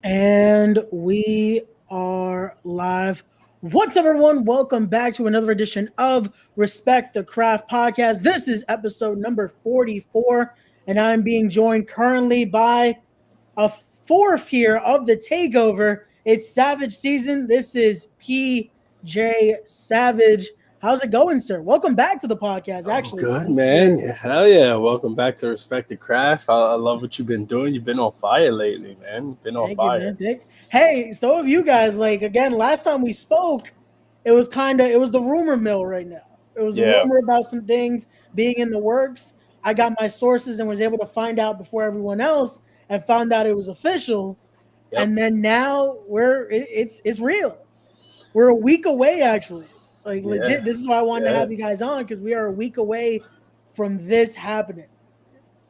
And we are live. What's up, everyone? Welcome back to another edition of Respect the Craft podcast. This is episode number 44, and I'm being joined currently by a fourth here of the takeover. It's Savage season. This is PJ Savage. How's it going, sir? Welcome back to the podcast, I'm actually. good, Since we're man. Hell yeah. Welcome back to Respect the Craft. I love what you've been doing. You've been on fire lately, man. Been on Thank you, man. fire. Hey, so have you guys. Like, again, last time we spoke, it was the rumor mill right now. It was a Yeah. rumor about some things being in the works. I got my sources and was able to find out before everyone else and found out it was official. Yep. And then now it's real. We're a week away, actually. Like, Yeah. legit. This is why I wanted to Yeah. have you guys on, because we are a week away from this happening.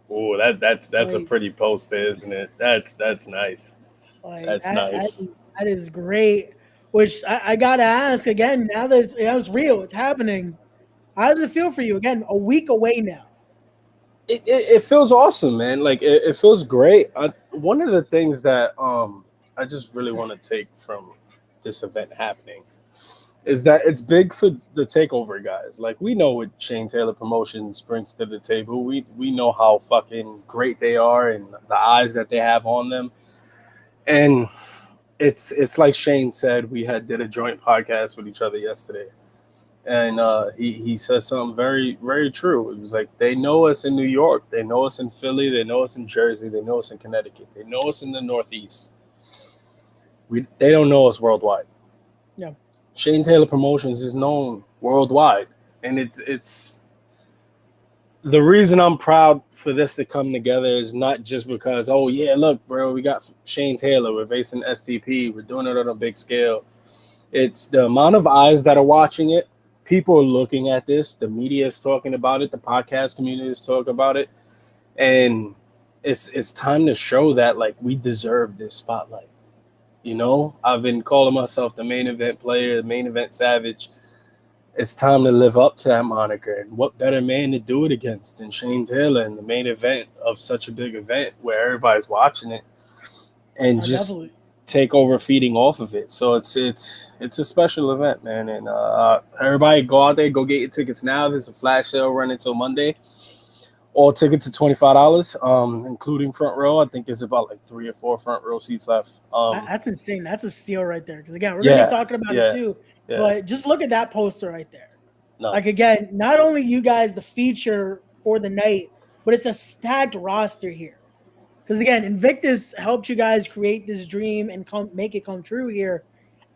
Oh, that's a Like, pretty poster, isn't it? That's nice. Like That's nice. that is great. Which I gotta ask again. Now that it's real, it's happening. How does it feel for you? Again, a week away now. It feels awesome, man. Like it feels great. One of the things that I just really want to take from this event happening is that it's big for the takeover guys. Like we know what Shane Taylor Promotions brings to the table. We know how fucking great they are and the eyes that they have on them. And it's like Shane said, we had did a joint podcast with each other yesterday. And he said something very, very true. It was like they know us in New York, they know us in Philly, they know us in Jersey, they know us in Connecticut, they know us in the Northeast. They don't know us worldwide. Yeah. Shane Taylor Promotions is known worldwide, and it's the reason I'm proud for this to come together is not just because, oh yeah, look, bro, we got Shane Taylor, we're facing STP, we're doing it on a big scale. It's the amount of eyes that are watching it. People are looking at this. The media is talking about it. The podcast community is talking about it, and it's time to show that like we deserve this spotlight. You know, I've been calling myself the main event player, the main event savage. It's time to live up to that moniker. And what better man to do it against than Shane Taylor in the main event of such a big event where everybody's watching it and just Definitely. take over feeding off of it. So it's a special event, man. And everybody go out there, go get your tickets now. There's a flash sale running until Monday. All tickets are $25, including front row. I think there's about like 3 or 4 front row seats left. That's insane. That's a steal right there. Because again, we're gonna be Yeah, talking about it yeah, too. yeah. But just look at that poster right there. Like, Nuts. again, not only you guys the feature for the night, but it's a stacked roster here. Because again, Invictus helped you guys create this dream and make it come true here,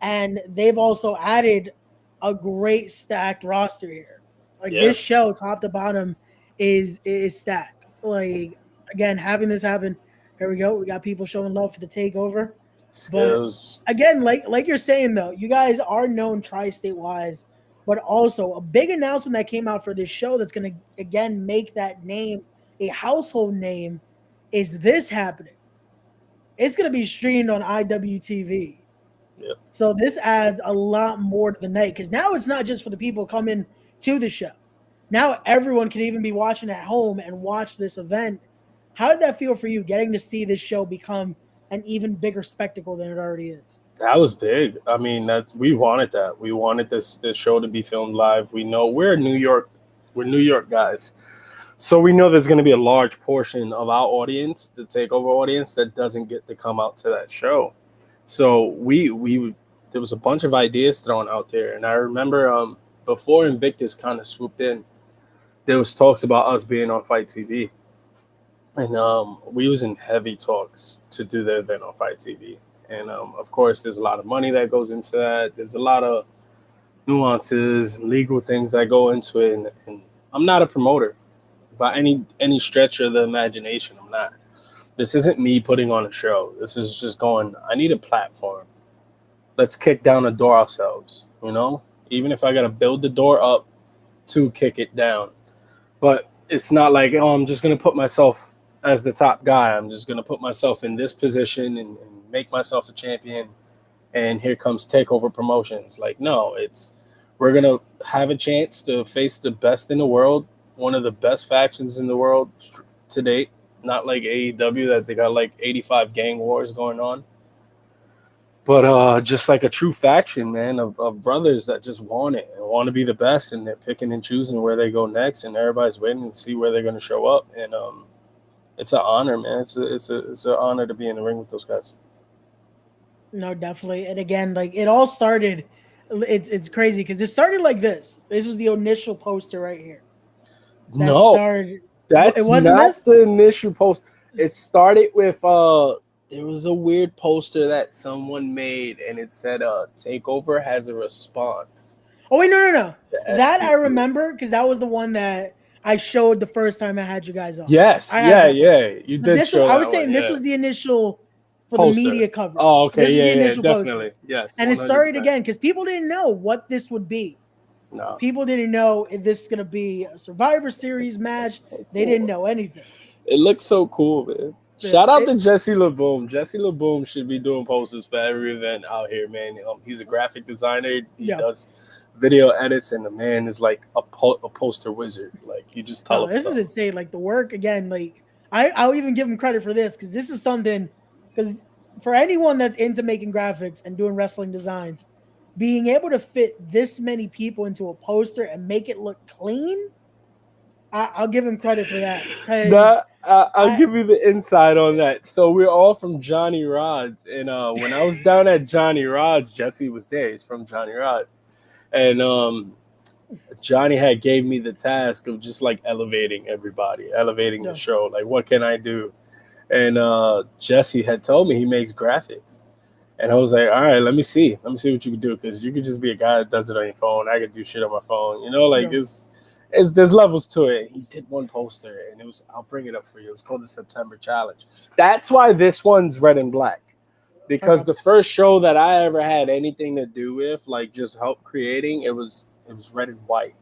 and they've also added a great stacked roster here. Like, Yeah. this show, top to bottom, is stacked. Like, again, having this happen, here we go. We got people showing love for the takeover. But Skills. again, like you're saying though, you guys are known tri-state wise, but also a big announcement that came out for this show that's gonna again make that name a household name is this happening. It's gonna be streamed on IWTV. Yep. So this adds a lot more to the night because now it's not just for the people coming to the show. Now everyone can even be watching at home and watch this event. How did that feel for you getting to see this show become an even bigger spectacle than it already is? That was big. I mean, that's we wanted that. We wanted this show to be filmed live. We know we're New York guys. So we know there's going to be a large portion of our audience, the takeover audience, that doesn't get to come out to that show. So we there was a bunch of ideas thrown out there, and I remember before Invictus kind of swooped in, there was talks about us being on Fight TV, and we was in heavy talks to do the event on Fight TV. And of course, there's a lot of money that goes into that. There's a lot of nuances, legal things that go into it, and I'm not a promoter by any stretch of the imagination. I'm not. This isn't me putting on a show. This is just going, I need a platform. Let's kick down the door ourselves, you know? Even if I got to build the door up to kick it down. But it's not like, oh, I'm just going to put myself as the top guy. I'm just going to put myself in this position and make myself a champion. And here comes TakeOver Promotions. Like, no, we're going to have a chance to face the best in the world, one of the best factions in the world to date. Not like AEW that they got like 85 gang wars going on. But just like a true faction, man, of brothers that just want it and want to be the best, and they're picking and choosing where they go next, and everybody's waiting to see where they're going to show up. And it's an honor, man. It's an honor to be in the ring with those guys. No, definitely. And again, like it all started. It's crazy because it started like this. This was the initial poster right here. That No, started. It that's wasn't not this. the initial post. It started with there was a weird poster that someone made, and it said "Takeover has a response." Oh wait, no. The That I SCP. remember because that was the one that I showed the first time I had you guys on. Yes, I had yeah, that poster. yeah. You But did this was. show I that was one, saying this yeah. was the initial for the Poster. media coverage. Oh, okay, This is the yeah, yeah, initial poster, definitely, yes, and one it hundred started percent. again because people didn't know what this would be. No, People didn't know if this is gonna be a Survivor Series match. it's so They didn't cool. know anything. It looks so cool, man. Yeah, Shout out to Jesse LeBoom. Jesse LeBoom should be doing posters for every event out here, man. He's a graphic designer. He yeah. does video edits, and the man is like a poster wizard. Like you just tell No, him this is something. insane. Like the work again. Like I'll even give him credit for this because this is something. Because for anyone that's into making graphics and doing wrestling designs, being able to fit this many people into a poster and make it look clean, I'll give him credit for that. Because That I'll give you the insight on that. So we're all from Johnny Rod's, and when I was down at Johnny Rod's, Jesse was there. He's from Johnny Rod's, and Johnny had gave me the task of just like elevating everybody, elevating the yeah, show. Like, what can I do? And Jesse had told me he makes graphics, and I was like, all right, let me see what you can do, because you could just be a guy that does it on your phone. I could do shit on my phone, like yeah. it's there's levels to it. He did one poster, and it was, I'll bring it up for you. It was called the September Challenge. That's why this one's red and black, because Okay. the first show that I ever had anything to do with, like just help creating, it was red and white.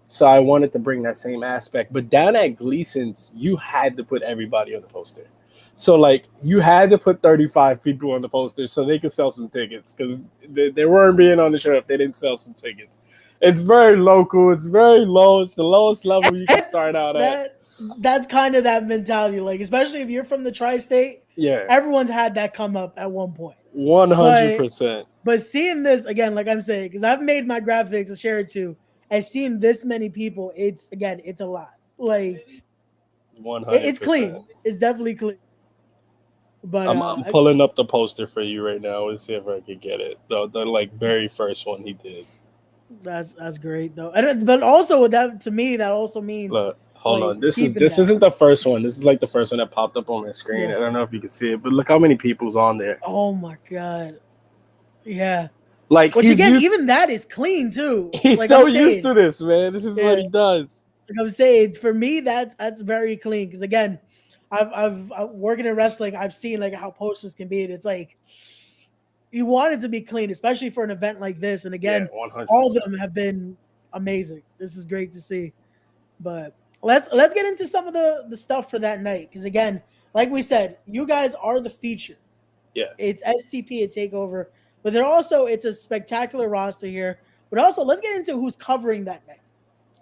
So I wanted to bring that same aspect. But down at Gleason's, you had to put everybody on the poster. So like you had to put 35 people on the poster so they could sell some tickets, because they weren't being on the show if they didn't sell some tickets. It's very local. It's very low. It's the lowest level you can start out at. That's kind of that mentality. Like especially if you're from the tri-state, Yeah, everyone's had that come up at one point. one hundred But percent, But seeing this again, like I'm saying, because I've made my graphics and shared too, and seeing this many people, it's a lot. Like 100%. it's clean. It's definitely clean. But I'm pulling up the poster for you right now. Let's see if I can get it. The like very first one he did. that's great though. And but also with that, to me, that also means Look, hold like on. This keeping that. isn't the first one. This is like the first one that popped up on my screen. Yeah. I don't know if you can see it, but look how many people's on there. Oh my god. Yeah. Like Which he's again, used. even that is clean too. He's Like so I'm used saying, to this, man. This is yeah. what he does. Like I'm saying, for me, that's very clean. Because again, I've working in wrestling, I've seen like how posters can be, and it's like you want it to be clean, especially for an event like this. And Yeah, again, all of 100%. them have been amazing. This is great to see. But let's get into some of the stuff for that night. Because again, like we said, you guys are the feature. Yeah, It's STP at Takeover, but they're also it's a spectacular roster here. But also, let's get into who's covering that night.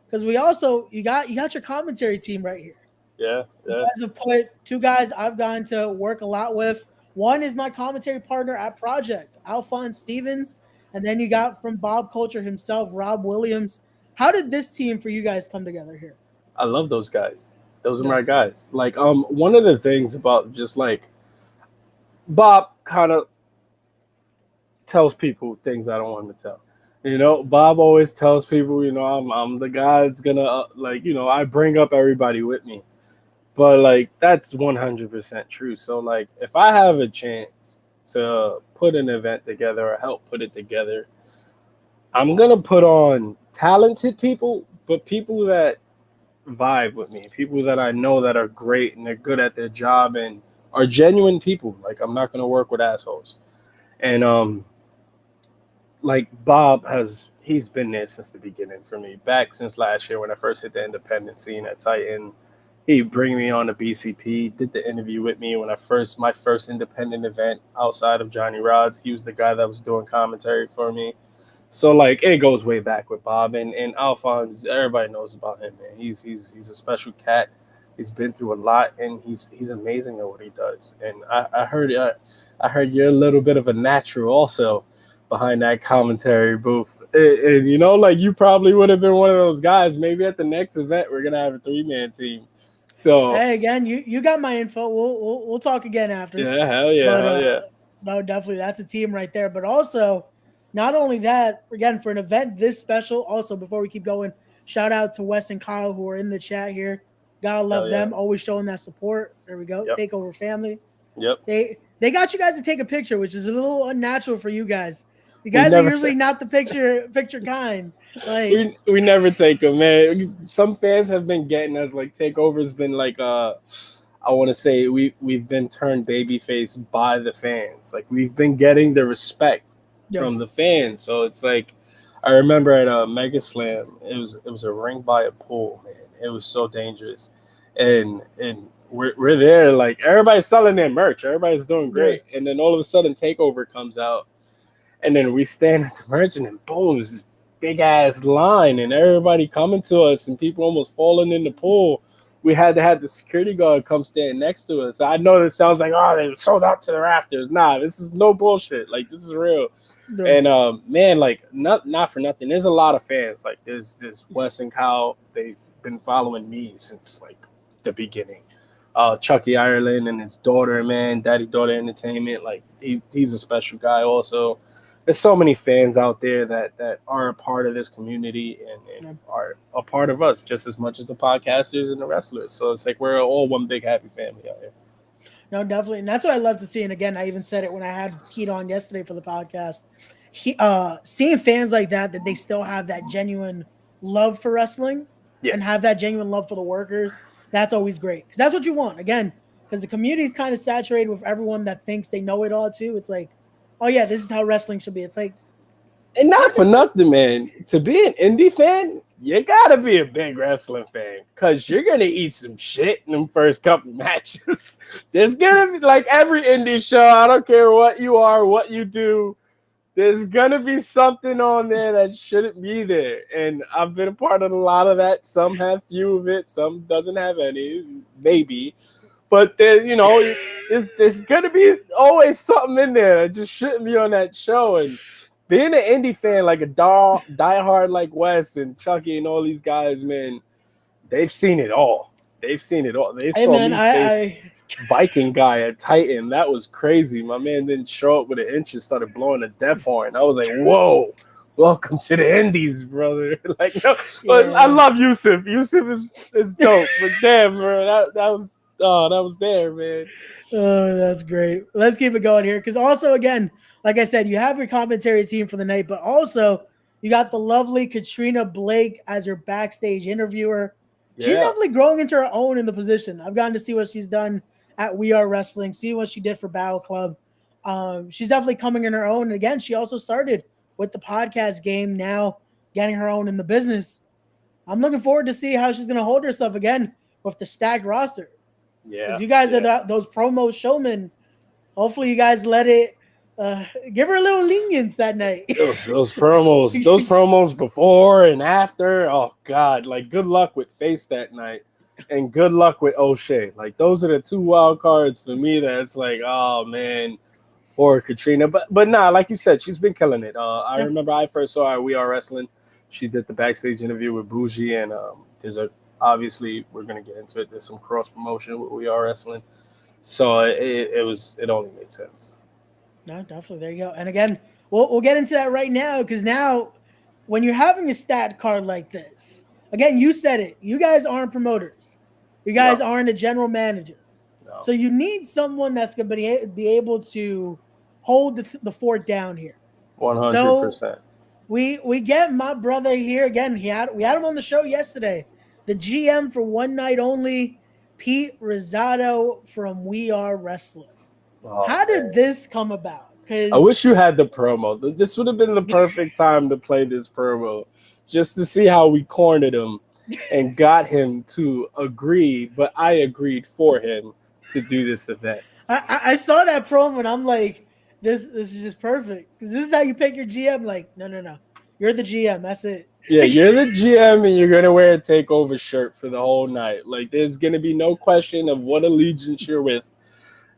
Because we also you got your commentary team right here. yeah, You yeah. guys have put two guys I've gotten to work a lot with. One is my commentary partner at Project, Alphonse Stevens. And then you got from Bob Culture himself, Rob Williams. How did this team for you guys come together here? I love those guys. Those are Yeah. my guys. Like, one of the things about just like Bob kind of tells people things I don't want him to tell. Bob always tells people, I'm the guy that's gonna I bring up everybody with me. But like that's 100% true. So like if I have a chance to put an event together or help put it together, I'm gonna put on talented people, but people that vibe with me, people that I know that are great and they're good at their job and are genuine people. Like I'm not gonna work with assholes. And like he's been there since the beginning for me. Back since last year when I first hit the independent scene at Titan. He bring me on to BCP, did the interview with me when my first independent event outside of Johnny Rod's. He was the guy that was doing commentary for me. So like it goes way back with Bob and Alphonse. Everybody knows about him, man. He's a special cat. He's been through a lot, and he's amazing at what he does. And I heard you're a little bit of a natural also behind that commentary booth. And you know, like you probably would have been one of those guys. Maybe at the next event, we're gonna have a 3-man team. So Hey, again, you got my info. We'll talk again after. yeah, hell yeah, But hell yeah. no, definitely that's a team right there. But also, not only that, again, for an event this special, also before we keep going, shout out to Wes and Kyle who are in the chat here. Gotta love Hell yeah. them, always showing that support. There we go. Yep. Takeover family. Yep. They got you guys to take a picture, which is a little unnatural for you guys. You We guys are never usually not the picture kind. Like we never take them, man. Some fans have been getting us like Takeover's been like I want to say we've been turned babyface by the fans. Like we've been getting the respect from the fans. So it's like I remember at Mega Slam, it was a ring by a pool, man. It was so dangerous, and we're there like everybody's selling their merch, everybody's doing great, and then all of a sudden Takeover comes out, and then we stand at the merch, and then boom, this big ass line, and everybody coming to us, and people almost falling in the pool. We had to have the security guard come stand next to us. I know this sounds like, oh, they sold out to the rafters. Nah, this is no bullshit. Like, this is real. Yeah. And, man, like, not for nothing. There's a lot of fans. Like, there's Wes and Kyle. They've been following me since, like, the beginning. Chucky Ireland and his daughter, man, Daddy-Daughter Entertainment. Like, he's a special guy also. There's so many fans out there that are a part of this community and are a part of us just as much as the podcasters and the wrestlers. So it's like we're all one big happy family out here. No, definitely. And that's what I love to see. And again, I even said it when I had Keith on yesterday for the podcast. Seeing fans like that they still have that genuine love for wrestling and have that genuine love for the workers, that's always great. Because that's what you want. Again, because the community is kind of saturated with everyone that thinks they know it all too. It's like, oh yeah, this is how wrestling should be. It's like, and not for nothing, man. To be an indie fan, you gotta be a big wrestling fan because you're gonna eat some shit in them first couple matches. There's gonna be like every indie show. I don't care what you are, what you do. There's gonna be something on there that shouldn't be there, and I've been a part of a lot of that. Some have few of it, some doesn't have any, maybe. But there, you know, there's gonna be always something in there that just shouldn't be on that show. And being an indie fan, like a diehard like Wes and Chucky and all these guys, man, they've seen it all. They've seen it all. They saw me face Viking guy at Titan. That was crazy. My man didn't show up with an inch and started blowing a death horn. I was like, whoa. Welcome to the Indies, brother. Like, no, I love Yusuf. Yusuf is dope. But damn, bro, that was there, man. Oh, that's great. Let's keep it going here. Because also, again, like I said, you have your commentary team for the night, but also you got the lovely Katrina Blake as your backstage interviewer. Yeah. She's definitely growing into her own in the position. I've gotten to see what she's done at We Are Wrestling, see what she did for Battle Club. She's definitely coming in her own. And again, she also started with the podcast game, now getting her own in the business. I'm looking forward to see how she's going to hold herself again with the stacked roster. Yeah, if you guys are those promo showmen, hopefully you guys let it give her a little lenience that night. those promos before and after. Oh God, like good luck with Face that night, and good luck with O'Shea. Like those are the two wild cards for me. That's like, oh man, or Katrina. But nah, like you said, she's been killing it. I remember I first saw her at We Are Wrestling. She did the backstage interview with Boujii, and obviously we're gonna get into it. There's some cross promotion with We Are Wrestling, so it only made sense. No, definitely. There you go. And again, we'll get into that right now, because now when you're having a stat card like this, again, you said it. You guys aren't promoters. You guys aren't a general manager. No. So you need someone that's going to be able to hold the fort down here. 100%. So we get my brother here again. We had him on the show yesterday. The GM for One Night Only, Pete Rosado from We Are Wrestling. Oh, how did this come about? I wish you had the promo. This would have been the perfect time to play this promo, just to see how we cornered him and got him to agree, but I agreed for him to do this event. I saw that promo and I'm like, this is just perfect. Because this is how you pick your GM. Like, no. You're the GM. That's it. Yeah, you're the GM and you're gonna wear a takeover shirt for the whole night. Like there's gonna be no question of what allegiance you're with.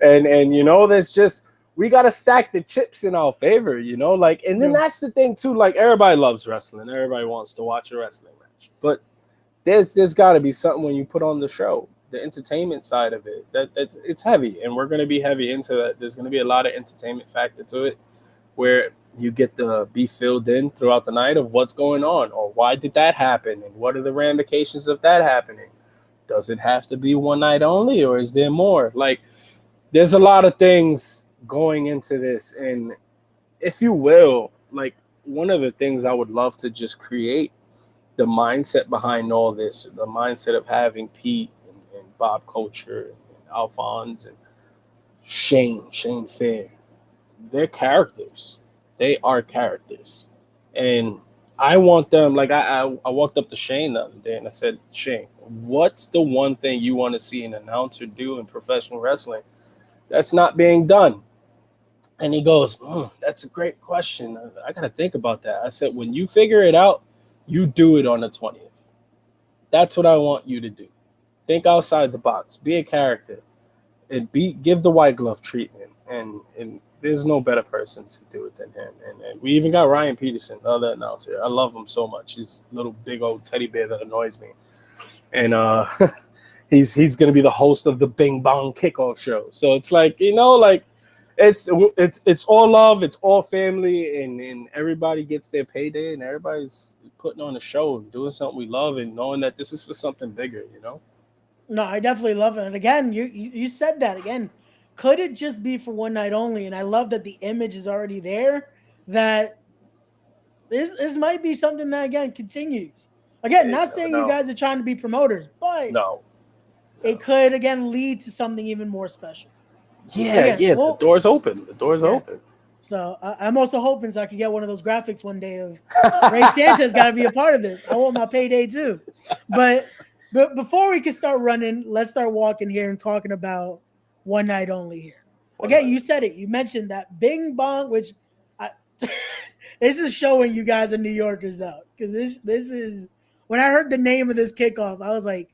And there's just we gotta stack the chips in our favor, like and then Yeah. that's the thing too, like everybody loves wrestling, everybody wants to watch a wrestling match. But there's gotta be something when you put on the show. The entertainment side of it, it's heavy, and we're gonna be heavy into that. There's gonna be a lot of entertainment factor to it where you get to be filled in throughout the night of what's going on or why did that happen and what are the ramifications of that happening. Does it have to be one night only or is there more? Like, there's a lot of things going into this. And if you will, like, one of the things I would love to just create the mindset behind all this, the mindset of having Pete and Bob Culture and Alphonse and Shane Fair. They're characters. They are characters. And I want them, like I walked up to Shane the other day and I said, Shane, what's the one thing you want to see an announcer do in professional wrestling that's not being done? And he goes, that's a great question. I got to think about that. I said, when you figure it out, you do it on the 20th. That's what I want you to do. Think outside the box. Be a character. And give the white glove treatment. And there's no better person to do it than him. And we even got Ryan Peterson, the other announcer. I love him so much. He's a little big old teddy bear that annoys me. And he's going to be the host of the Bing Bong Kickoff show. So it's like, it's all love, it's all family, and everybody gets their payday, and everybody's putting on a show and doing something we love and knowing that this is for something bigger, No, I definitely love it. And again, you said that again. Could it just be for one night only? And I love that the image is already there. That this might be something that again continues. Again, not saying you guys are trying to be promoters, but it could again lead to something even more special. Yeah, the door's open. The door's open. So I'm also hoping so I can get one of those graphics one day of Ray Sanchez got to be a part of this. I want my payday too. But before we can start running, let's start walking here and talking about one night only here. Okay, you said it. You mentioned that Bing Bong, which this is showing you guys are New Yorkers out because this is when I heard the name of this kickoff, I was like,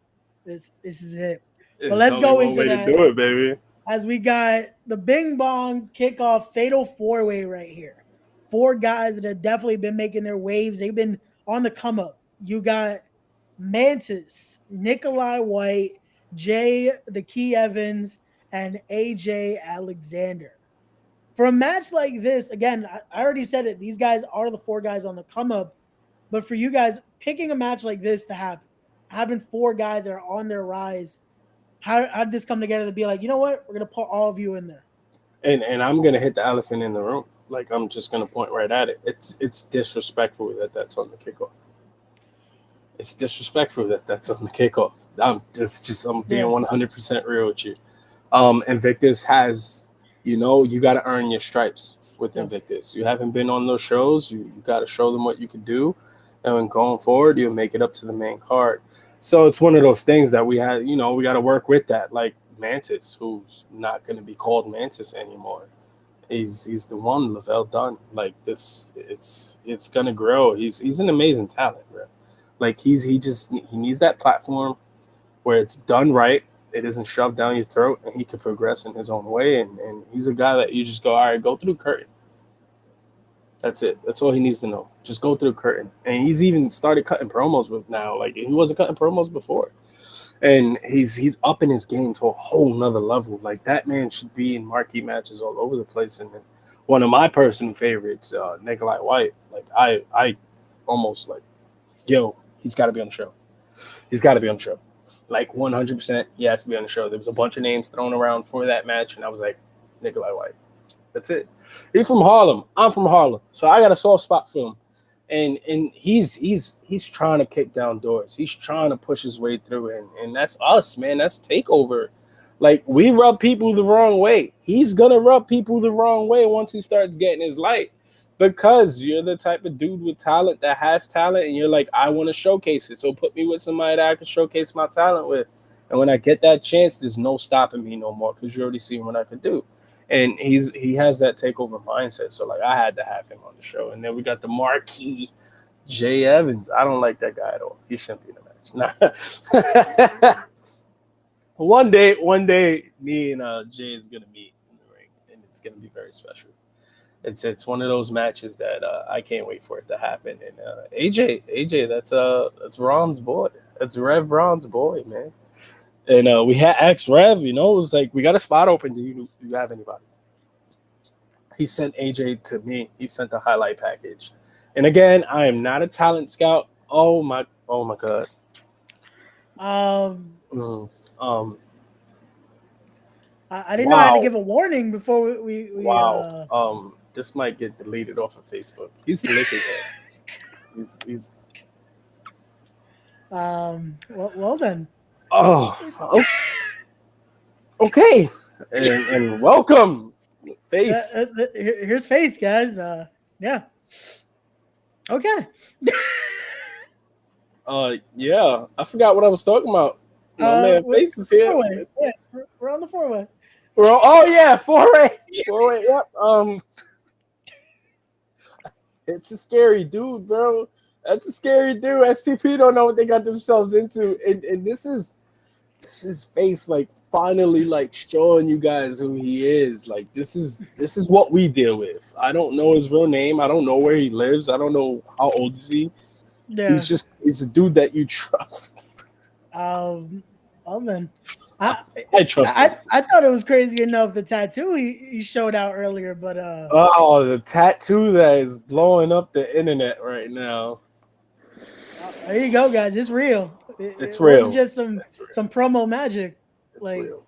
this is it. But let's go into that. Do it, baby. As we got the Bing Bong kickoff fatal four-way right here. 4 guys that have definitely been making their waves. They've been on the come up. You got Mantis, Nikolai White, Jay the Key Evans, and AJ Alexander. For a match like this, again, I already said it. These guys are the 4 guys on the come up. But for you guys, picking a match like this to happen, having 4 guys that are on their rise, how did this come together to be like, you know what? We're going to put all of you in there. And I'm going to hit the elephant in the room. Like, I'm just going to point right at it. It's disrespectful that that's on the kickoff. It's disrespectful that that's on the kickoff. I'm being 100% real with you. Invictus has, you got to earn your stripes with Invictus. You haven't been on those shows. You got to show them what you can do. And when going forward, you'll make it up to the main card. So it's one of those things that we had, we got to work with that. Like Mantis, who's not going to be called Mantis anymore. He's the one, Lavelle Dunn. Like this, it's going to grow. He's an amazing talent, bro. Like he needs that platform where it's done right. It isn't shoved down your throat, and he can progress in his own way. And he's a guy that you just go, all right, go through the curtain. That's it. That's all he needs to know. Just go through the curtain. And he's even started cutting promos with now. Like he wasn't cutting promos before. And he's up in his game to a whole nother level. Like that man should be in marquee matches all over the place. And one of my personal favorites, Nikolai White. Like I almost like, yo, he's got to be on the show. He's got to be on the show. Like 100%, he has to be on the show. There was a bunch of names thrown around for that match, and I was like, Nikolai White. That's it. He's from Harlem. I'm from Harlem, so I got a soft spot for him. And he's trying to kick down doors. He's trying to push his way through, and that's us, man. That's TAKEOVER. Like we rub people the wrong way. He's gonna rub people the wrong way once he starts getting his light, because you're the type of dude with talent that has talent, and you're like, I want to showcase it. So put me with somebody that I can showcase my talent with. And when I get that chance, there's no stopping me no more, because you already seen what I can do. And he has that TAKEOVER mindset. So like I had to have him on the show. And then we got the marquee Jay Evans. I don't like that guy at all. He shouldn't be in the match. Nah. One day, me and Jay is gonna meet in the ring, and it's gonna be very special. It's one of those matches that I can't wait for it to happen. And AJ, that's Ron's boy. That's Rev Ron's boy, man. And we had ex Rev. You know, it was like we got a spot open. Do you have anybody? He sent AJ to me. He sent the highlight package. And again, I am not a talent scout. Oh my god. I didn't know I had to give a warning before we wow. This might get deleted off of Facebook. He's licking it. He's well then. Oh, okay. And welcome, Face. Here's Face, guys. Yeah. Okay. Yeah. I forgot what I was talking about. My man Face is here. Yeah, we're on the 4-way. Yeah, 4-way. 4-way. Yep. It's a scary dude, bro. That's a scary dude. STP don't know what they got themselves into, and this is Face like finally like showing you guys who he is. Like this is what we deal with. I don't know his real name. I don't know where he lives. I don't know how old is he. Yeah. He's a dude that you trust. Well then, I trust him. I thought it was crazy enough the tattoo he showed out earlier, but the tattoo that is blowing up the internet right now. There you go, guys. It's real. It's real. Wasn't just some promo magic.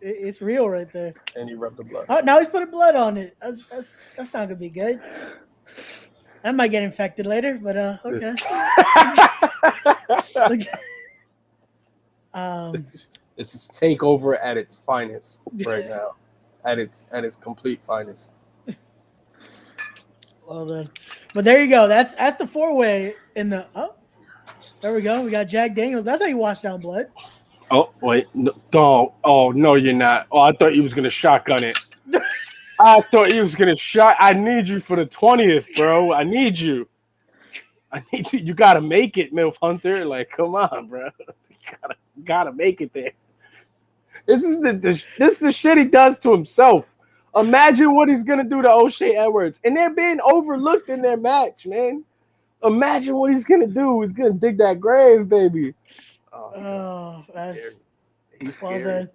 It's real right there. And he rubbed the blood. Oh, now he's putting blood on it. That's not gonna be good. That might get infected later, but okay. This is TAKEOVER at its finest right now, at its complete finest. Well then, but there you go. That's the 4-way in the. Oh, there we go. We got Jack Daniels. That's how you wash down blood. Oh wait, no, don't. Oh no, you're not. Oh, I thought you was gonna shotgun it. I thought you was gonna shot. I need you for the 20th, bro. I need you. You gotta make it, MILF Hunter. Like, come on, bro. You gotta make it there. This is the shit he does to himself. Imagine what he's gonna do to O'Shea Edwards, and they're being overlooked in their match, man. Imagine what he's gonna do. He's gonna dig that grave, baby. That's he's scary. Well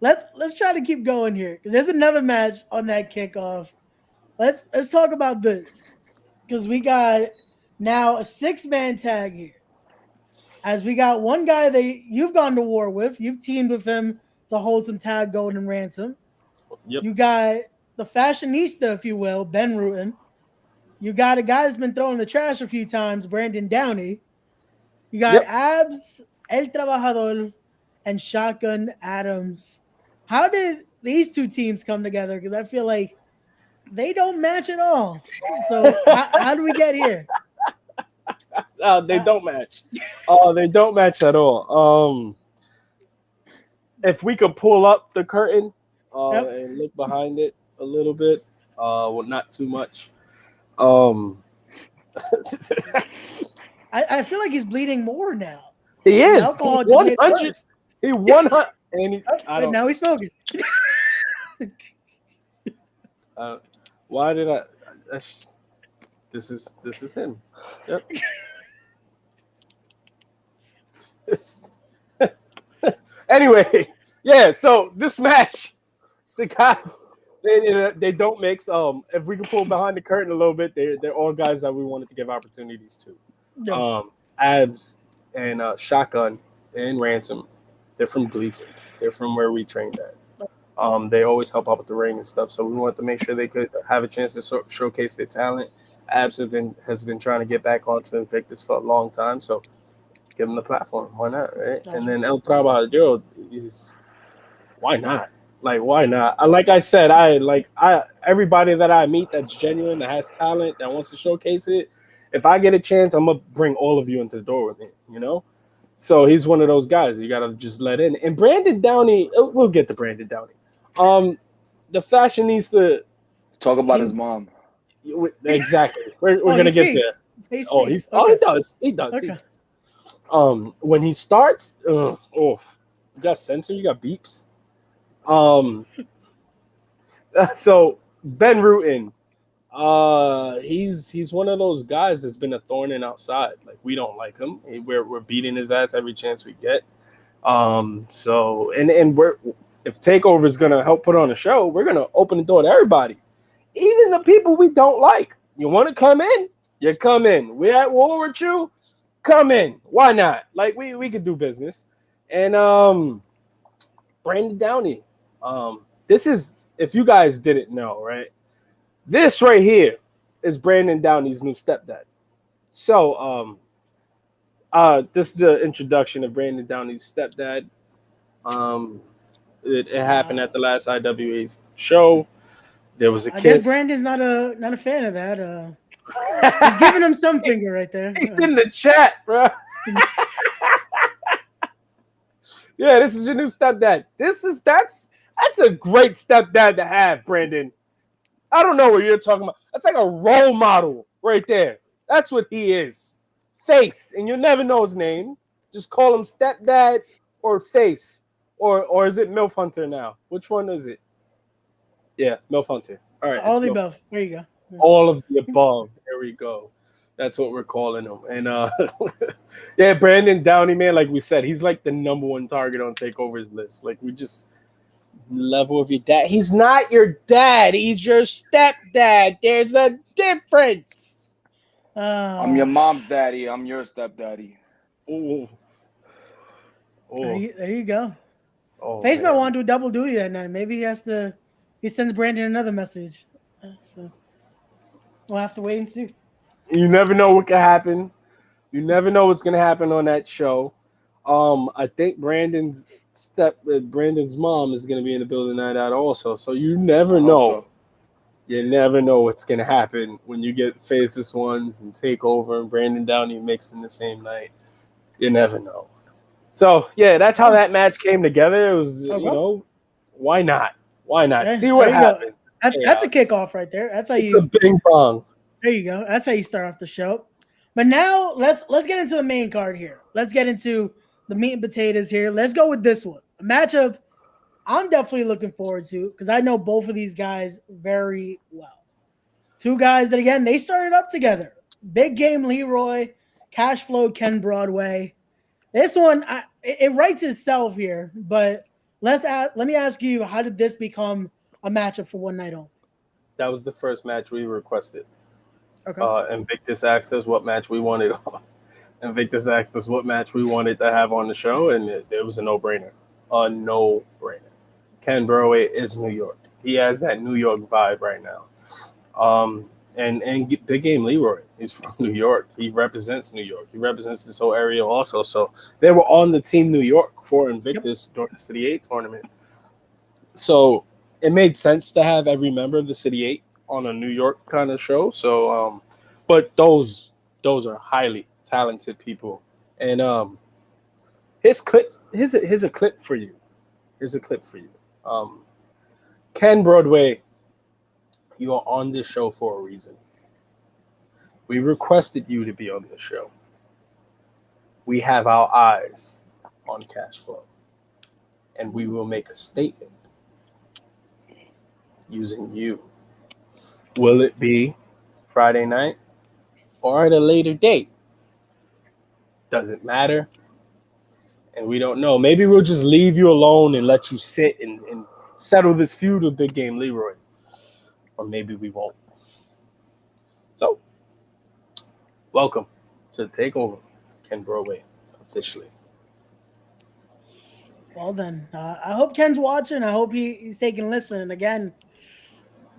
then, let's try to keep going here because there's another match on that kickoff. Let's talk about this because we got now a 6-man tag here. As we got one guy you've gone to war with, you've teamed with him to hold some tag gold and ransom. Yep. You got the fashionista, if you will, Ben Rutan. You got a guy that's been throwing the trash a few times, Brandon Downey. You got Abs, El Trabajador, and Shotgun Adams. How did these two teams come together? Because I feel like they don't match at all. So how do we get here? They don't match. They don't match at all. If we could pull up the curtain and look behind it a little bit, well, not too much. I feel like he's bleeding more now. He is. 100. He 100. And now he's smoking. Why did I? This is him. Yep. Anyway, yeah. So this match, the guys, they don't mix. If we can pull behind the curtain a little bit, they're all guys that we wanted to give opportunities to. Yeah. Abs and Shotgun and Ransom, they're from Gleason's. They're from where we trained at. They always help out with the ring and stuff. So we wanted to make sure they could have a chance to showcase their talent. Abs has been trying to get back onto Invictus for a long time, so give him the platform. Why not, right? Gotcha. And then El Trabajador, why not? Like, why not? Like I said, everybody that I meet that's genuine, that has talent, that wants to showcase it, if I get a chance, I'm gonna bring all of you into the door with me, you know? So he's one of those guys you gotta just let in. And Brandon Downey, we'll get to Brandon Downey. The fashionista. Talk about his mom. Exactly. We're gonna get there. He Oh, speaks. he Okay. does. He does. He Okay. does. When he starts, you got censor, you got beeps. Um, so Ben Rutan, he's one of those guys that's been a thorn in outside. Like we don't like him. We're beating his ass every chance we get. So we're if Takeover is gonna help put on a show, we're gonna open the door to everybody, even the people we don't like. You want to come in? You come in. We're at war with you. Come in. Why not? Like we could do business. And Brandon Downey. This is if you guys didn't know, right? This right here is Brandon Downey's new stepdad. So this is the introduction of Brandon Downey's stepdad. It happened at the last IWA's show. There was a I kiss. guess Brandon's not a fan of that. He's giving him some finger right there. He's in the chat, bro. Yeah, this is your new stepdad. That's a great stepdad to have, Brandon. I don't know what you're talking about. That's like a role model right there. That's what he is. Face, and you'll never know his name. Just call him stepdad or Face, or is it Milf Hunter now? Which one is it? Yeah, Milf Hunter. All right, all the above. There you go. All of the above. There we go. That's what we're calling him. And yeah, Brandon Downey, man, like we said, he's like the number one target on Takeover's list. Like we just level of your dad. He's not your dad. He's your stepdad. There's a difference. I'm your mom's daddy. I'm your stepdaddy. Ooh. There you go. Oh, Face might want to do double duty that night. Maybe he sends Brandon another message. So we'll have to wait and see. You never know what can happen. You never know what's gonna happen on that show. I think Brandon's mom is gonna be in the building night out also. So you never know. So. You never know what's gonna happen when you get Faceless Ones and Takeover and Brandon Downey mixed in the same night. You never know. So yeah, that's how that match came together. It was why not? Why not? Yeah, see what happens. That's a kickoff right there. That's how it's a bing bong. There you go. That's how you start off the show. But now let's get into the main card here. Let's get into the meat and potatoes here. Let's go with this one. A matchup I'm definitely looking forward to because I know both of these guys very well. Two guys that, again, they started up together. Big Game Leroy, Cash Flow Ken Broadway. This one, it writes itself here, but let me ask you, how did this become a matchup for one night only? That was the first match we requested. Okay. Invictus asked us what match we wanted. Invictus asked us what match we wanted to have on the show, and it was a no-brainer. A no-brainer. Ken Broadway is New York. He has that New York vibe right now. And Big Game Leroy, he's from New York. He represents New York. He represents this whole area also. So they were on the team New York for Invictus during the City 8 tournament. So it made sense to have every member of the City 8 on a New York kind of show. So, but those are highly talented people. And here's a clip for you. Here's a clip for you. Ken Broadway, you are on this show for a reason. We requested you to be on this show. We have our eyes on cash flow. And we will make a statement using you. Will it be Friday night or at a later date? Doesn't matter. And we don't know. Maybe we'll just leave you alone and let you sit and settle this feud with Big Game Leroy. Or maybe we won't. So, welcome to TakeOver, Ken Broadway, officially. Well then, I hope Ken's watching. I hope he's taking a listen. And again,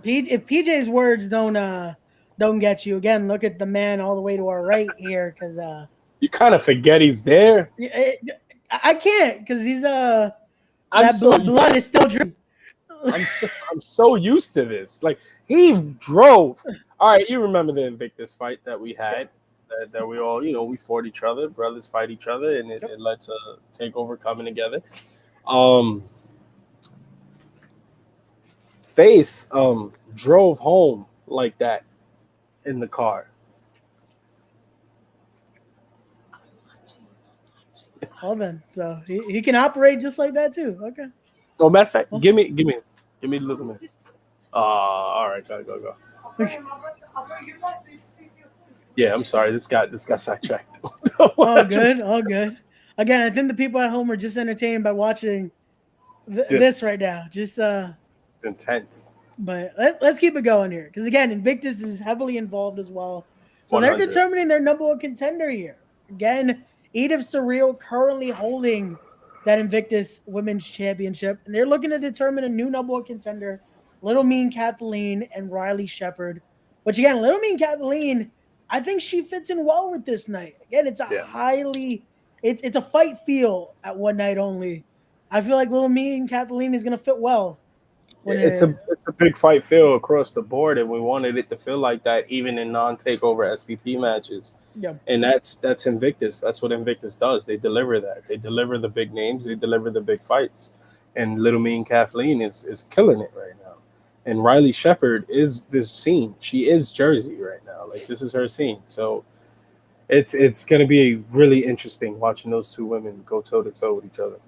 if PJ's words don't get you, again, look at the man all the way to our right here, because you kind of forget he's there. I can't, because he's blood is still dripping. I'm so used to this. Like, he drove. All right, you remember the Invictus fight that we had, that we all, we fought each other, brothers fight each other, and it led to TakeOver coming together. Face drove home like that in the car. Well then, so he can operate just like that too. Okay. No matter of fact, Well, give me a little minute. All right, go. Yeah, I'm sorry. This got sidetracked. all good, all good. Again, I think the people at home are just entertained by watching this This right now. Just it's intense. but let's keep it going here because again, Invictus is heavily involved as well. So they're 100. determining their number one contender here. Again, Edith Surreal currently holding that Invictus Women's Championship, and they're looking to determine a new number one contender, Little Mean Kathleen and Riley Shepard. Which again, Little Mean Kathleen, I think she fits in well with this night. Again, it's a Yeah. it's a fight feel at one night only. I feel like Little Mean Kathleen is gonna fit well. It's a big fight feel across the board, and we wanted it to feel like that even in non-takeover STP matches. Yeah. And that's Invictus. That's what Invictus does. They deliver that. They deliver the big names. They deliver the big fights. And Little Mean Kathleen is killing it right now. And Riley Shepard is this scene. She is Jersey right now. Like this is her scene. So it's gonna be really interesting watching those two women go toe to toe with each other.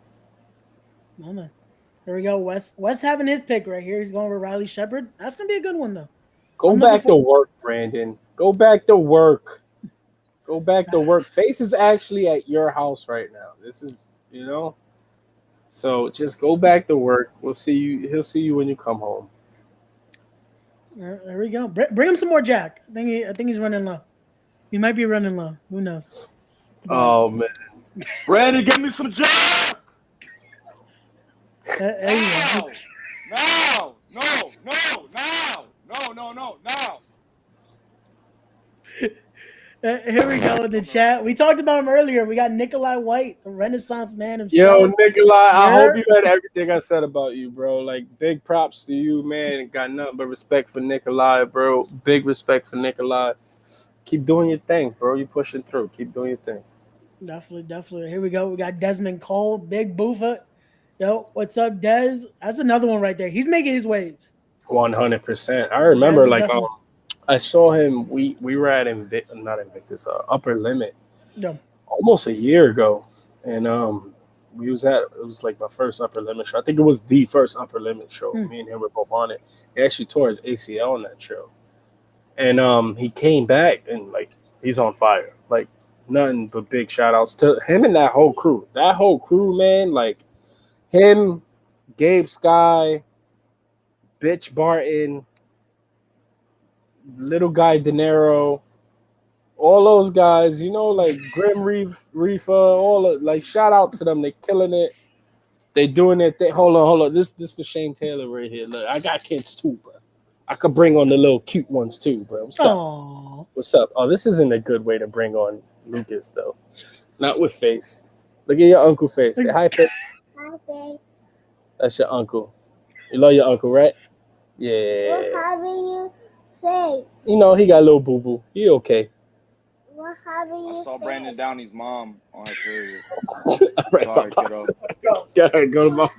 No. There we go. Wes having his pick right here. He's going with Riley Shepard. That's gonna be a good one though. Go back to work, Brandon. Go back to work. Go back to work. Face is actually at your house right now. This is, so just go back to work. We'll see you. He'll see you when you come home. There we go. Bring him some more Jack. I think he's running low. He might be running low. Who knows? Oh man, Brandon, give me some Jack. There you go. No. Here we go in the chat. We talked about him earlier. We got Nikolai White, the Renaissance man himself. yo, Nikolai, I hope you had everything I said about you, bro. Like big props to you, man. Got nothing but respect for Nikolai, bro. Big respect for Nikolai. Keep doing your thing, bro. You pushing through. Keep doing your thing. Definitely. Here we go. We got Desmond Cole, Big Boofa. Yo, what's up, Des? That's another one right there. He's making his waves. 100%. I remember, I saw him. We were at not Invictus, Upper Limit, almost a year ago, and we was at. It was like my first Upper Limit show. I think it was the first Upper Limit show. Me and him were both on it. He actually tore his ACL on that show, and he came back and like he's on fire. Like nothing but big shout outs to him and that whole crew. That whole crew, man. Like him, Gabe Sky, Bitch Barton, little guy De Niro, all those guys, like Grim Reefa, shout out to them. They killing it. They doing their thing. Hold on. This for Shane Taylor right here. Look, I got kids too, bro. I could bring on the little cute ones too, bro. What's up? Aww. What's up? Oh, this isn't a good way to bring on Lucas though. Not with Face. Look at your uncle Face. Say hi, Face. Hi, babe. That's your uncle. You love your uncle, right? Yeah. What have you say? He got a little boo-boo. He okay. What have you I saw say? Brandon Downey's mom on her period. All right, Sorry, Papa. kiddo. Let's go. Go ahead, go to mom.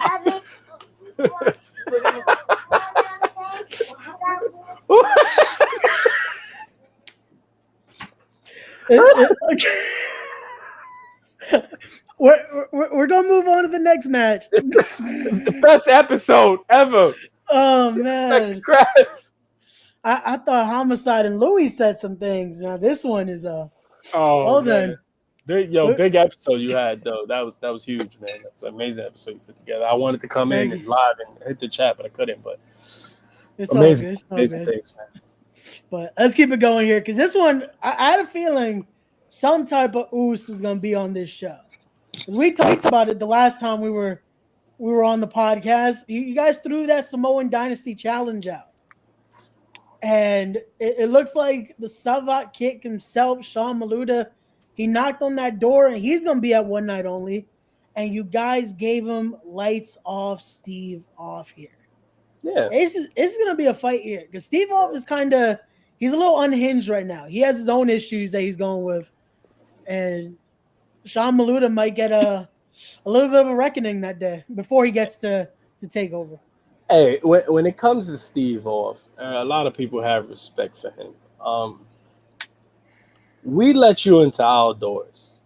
We're gonna move on to the next match. This is the best episode ever. Oh man, I thought Homicide and Louis said some things. Now this one is then. Big episode you had though. That was huge, man. That was an amazing episode you put together. I wanted to come in and live and hit the chat, but I couldn't. But it's amazing good. things, man. But let's keep it going here because this one, I had a feeling some type of ooze was gonna be on this show. We talked about it the last time we were on the podcast. You guys threw that Samoan Dynasty challenge out. And it looks like the Savat kick himself, Sean Maluda, he knocked on that door and he's going to be at one night only. And you guys gave him lights off, Steve off here. Yeah. It's going to be a fight here because Steve off is he's a little unhinged right now. He has his own issues that he's going with. And Sean Maluda might get a little bit of a reckoning that day before he gets to take over. Hey, when it comes to Steve off, a lot of people have respect for him. We let you into our doors.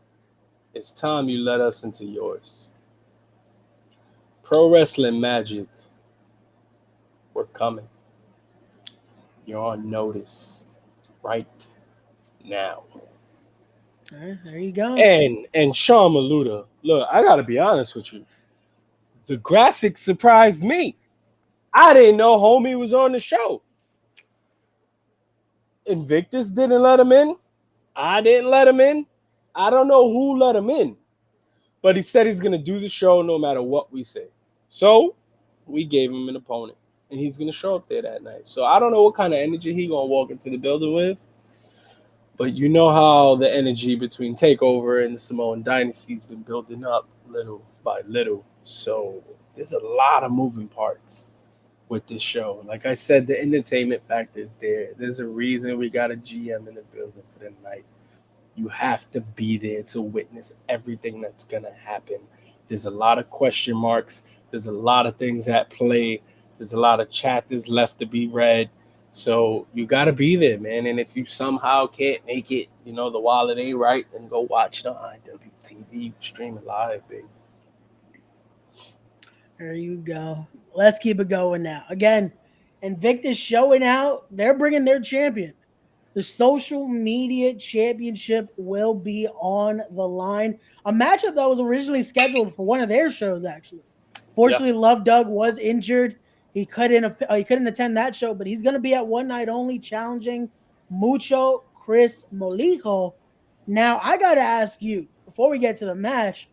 It's time you let us into yours. Pro Wrestling Magic. We're coming. You're on notice right now. All right, there you go. And Sean Maluda. Look, I gotta be honest with you. The graphics surprised me. I didn't know homie was on the show. Invictus didn't let him in. I didn't let him in. I don't know who let him in. But he said he's going to do the show no matter what we say. So we gave him an opponent. And he's going to show up there that night. So I don't know what kind of energy he going to walk into the building with. But you know how the energy between TAKEOVER and the Samoan Dynasty has been building up little by little. So there's a lot of moving parts with this show. Like I said, the entertainment factor is there. There's a reason we got a GM in the building for the night. You have to be there to witness everything that's going to happen. There's a lot of question marks. There's a lot of things at play. There's a lot of chapters left to be read. So you got to be there, man. And if you somehow can't make it, the wallet ain't right, then go watch the IWTV streaming live, baby. There you go. Let's keep it going now. Again, Invictus showing out. They're bringing their champion. The social media championship will be on the line. A matchup that was originally scheduled for one of their shows, actually. Fortunately, Love Doug was injured. He couldn't attend that show, but he's going to be at One Night Only challenging Mucho Chris Molijo. Now, I got to ask you, before we get to the match,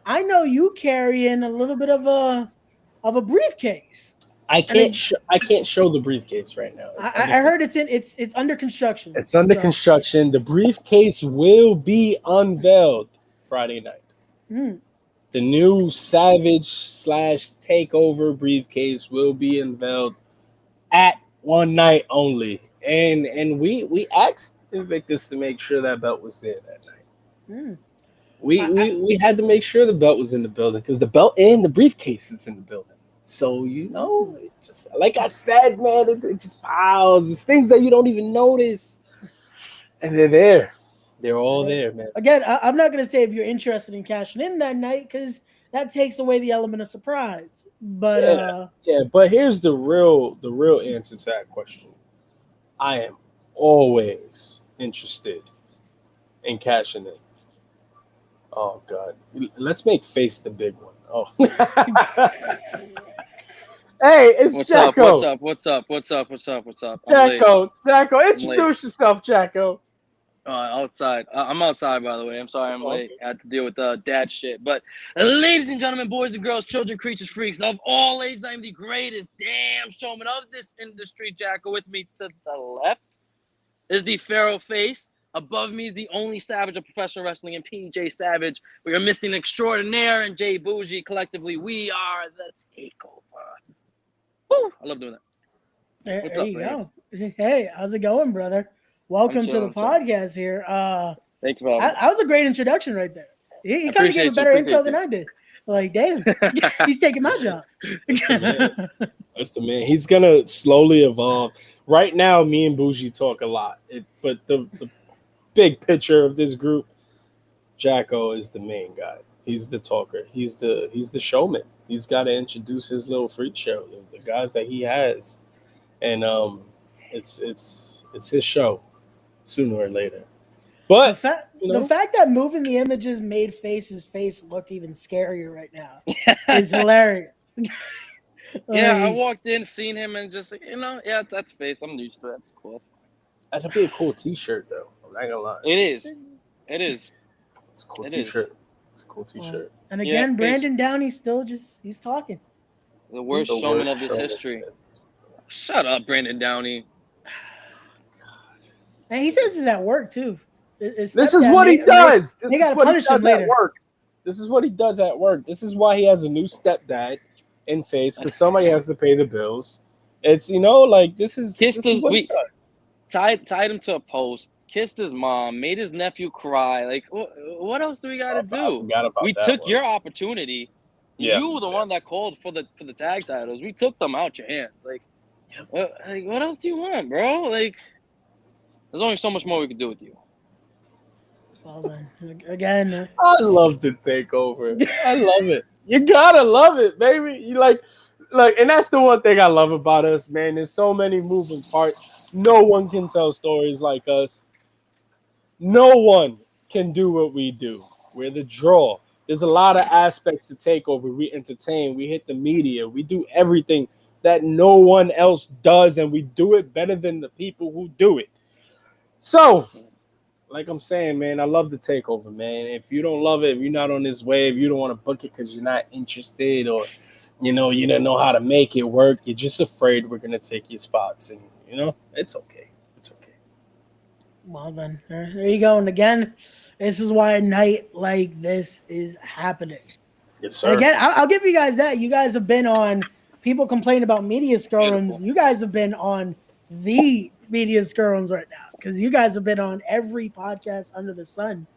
I know you carrying a little bit of a briefcase. I can't show the briefcase right now. I heard it's under construction. It's under construction. The briefcase will be unveiled Friday night. The new Savage / TAKEOVER briefcase will be unveiled at One Night Only. And we asked Invictus to make sure that belt was there that night. We had to make sure the belt was in the building because the belt and the briefcase is in the building. So, it just like I said, man, it just piles. It's things that you don't even notice. And they're there. They're all there, man. Again, I'm not going to say if you're interested in cashing in that night because that takes away the element of surprise. But but here's the real answer to that question. I am always interested in cashing in. Oh, God. Let's make Face the big one. Oh. Hey, it's Jaco. What's up? Jaco, introduce yourself, Jaco. Outside. I'm outside, by the way. I'm sorry I'm late. I had to deal with dad shit. But ladies and gentlemen, boys and girls, children, creatures, freaks of all ages, I am the greatest damn showman of this industry, Jaco. With me to the left is the Pharaoh Face. Above me is the only Savage of professional wrestling and PJ Savage. We are missing extraordinaire and Jay Boujii. Collectively, we are the TAKEOVER. Woo! I love doing that. There you go. Hey, how's it going, brother? Welcome to the podcast here. Thank you for having me. That was a great introduction right there. He kind of gave a better intro than I did. Like, damn, he's taking my job. That's the man. He's going to slowly evolve. Right now, me and Boujii talk a lot. But the big picture of this group, Jaco is the main guy. He's the talker. He's the showman. He's got to introduce his little freak show, the guys that he has, and it's his show sooner or later. But the fact that moving the images made Face's face look even scarier right now is hilarious. I walked in, seen him, and just that's Face. I'm used to that. That's cool. That'd be a cool T-shirt, though. I'm not gonna lie. It is. It's a cool T-shirt. It's a cool T-shirt. And again, Brandon Downey still he's talking. The worst showman of this history. Shut up, Brandon Downey. And he says he's at work too. This is what he does. They gotta punish him later. This is what he does at work. This is why he has a new stepdad in Face because somebody has to pay the bills. It's this is what he does. Tied him to a post, kissed his mom, made his nephew cry. Like, what else do we got to do? We took your opportunity. Yeah. You were the one that called for the tag titles. We took them out your hands. Like, what else do you want, bro? Like, there's only so much more we could do with you. Well then, again, I love the takeover. I love it. You gotta love it, baby. You like, and that's the one thing I love about us, man. There's so many moving parts. No one can tell stories like us. No one can do what we do. We're the draw. There's a lot of aspects to takeover. We entertain, we hit the media, we do everything that no one else does, and we do it better than the people who do it. So, like I'm saying, man, I love the takeover, man. If you don't love it, if you're not on this wave, you don't want to book it because you're not interested, or you don't know how to make it work. You're just afraid we're gonna take your spots, and it's okay. It's okay. well then, there you go. And again, this is why a night like this is happening. Yes, sir. And again, I'll give you guys that. You guys have been on. People complain about media scrums. You guys have been on the media scrums right now because you guys have been on every podcast under the sun.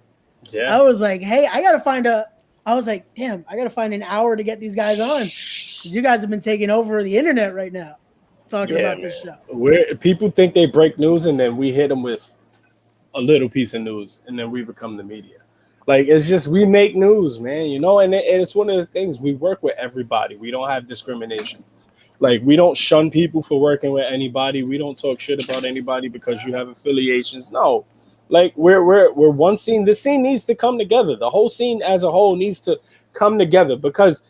Yeah. I was like, hey, I gotta find an hour to get these guys on. You guys have been taking over the internet right now, talking about this show. People think they break news, and then we hit them with a little piece of news, and then we become the media. Like, it's just, we make news, man, and it's one of the things. We work with everybody. We don't have discrimination. Like, we don't shun people for working with anybody. We don't talk shit about anybody because you have affiliations. No. Like, we're one scene. This scene needs to come together. The whole scene as a whole needs to come together because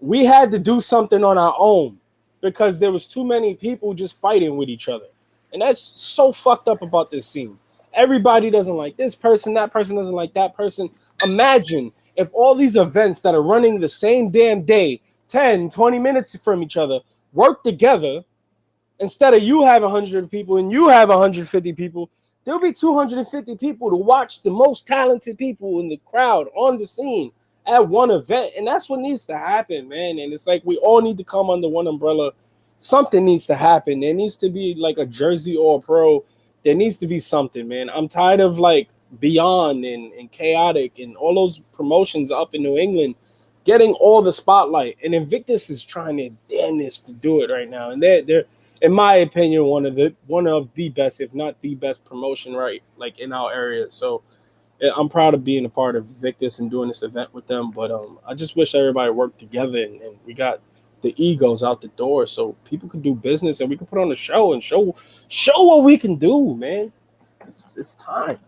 we had to do something on our own because there was too many people just fighting with each other. And that's so fucked up about this scene. Everybody doesn't like this person. That person doesn't like that person. Imagine if all these events that are running the same damn day, 10, 20 minutes from each other, work together. Instead of you have 100 people and you have 150 people, there'll be 250 people to watch the most talented people in the crowd on the scene at one event. And that's what needs to happen, man. And it's like we all need to come under one umbrella. Something needs to happen. There needs to be like a Jersey or a Pro. There needs to be something, man. I'm tired of like Beyond and Chaotic and all those promotions up in New England getting all the spotlight. And Invictus is trying their damnness to do it right now. And they're in my opinion, one of the best, if not the best promotion, right, like in our area. So I'm proud of being a part of Invictus and doing this event with them. But I just wish everybody worked together and we got the egos out the door so people could do business and we can put on a show and show what we can do, man. It's time.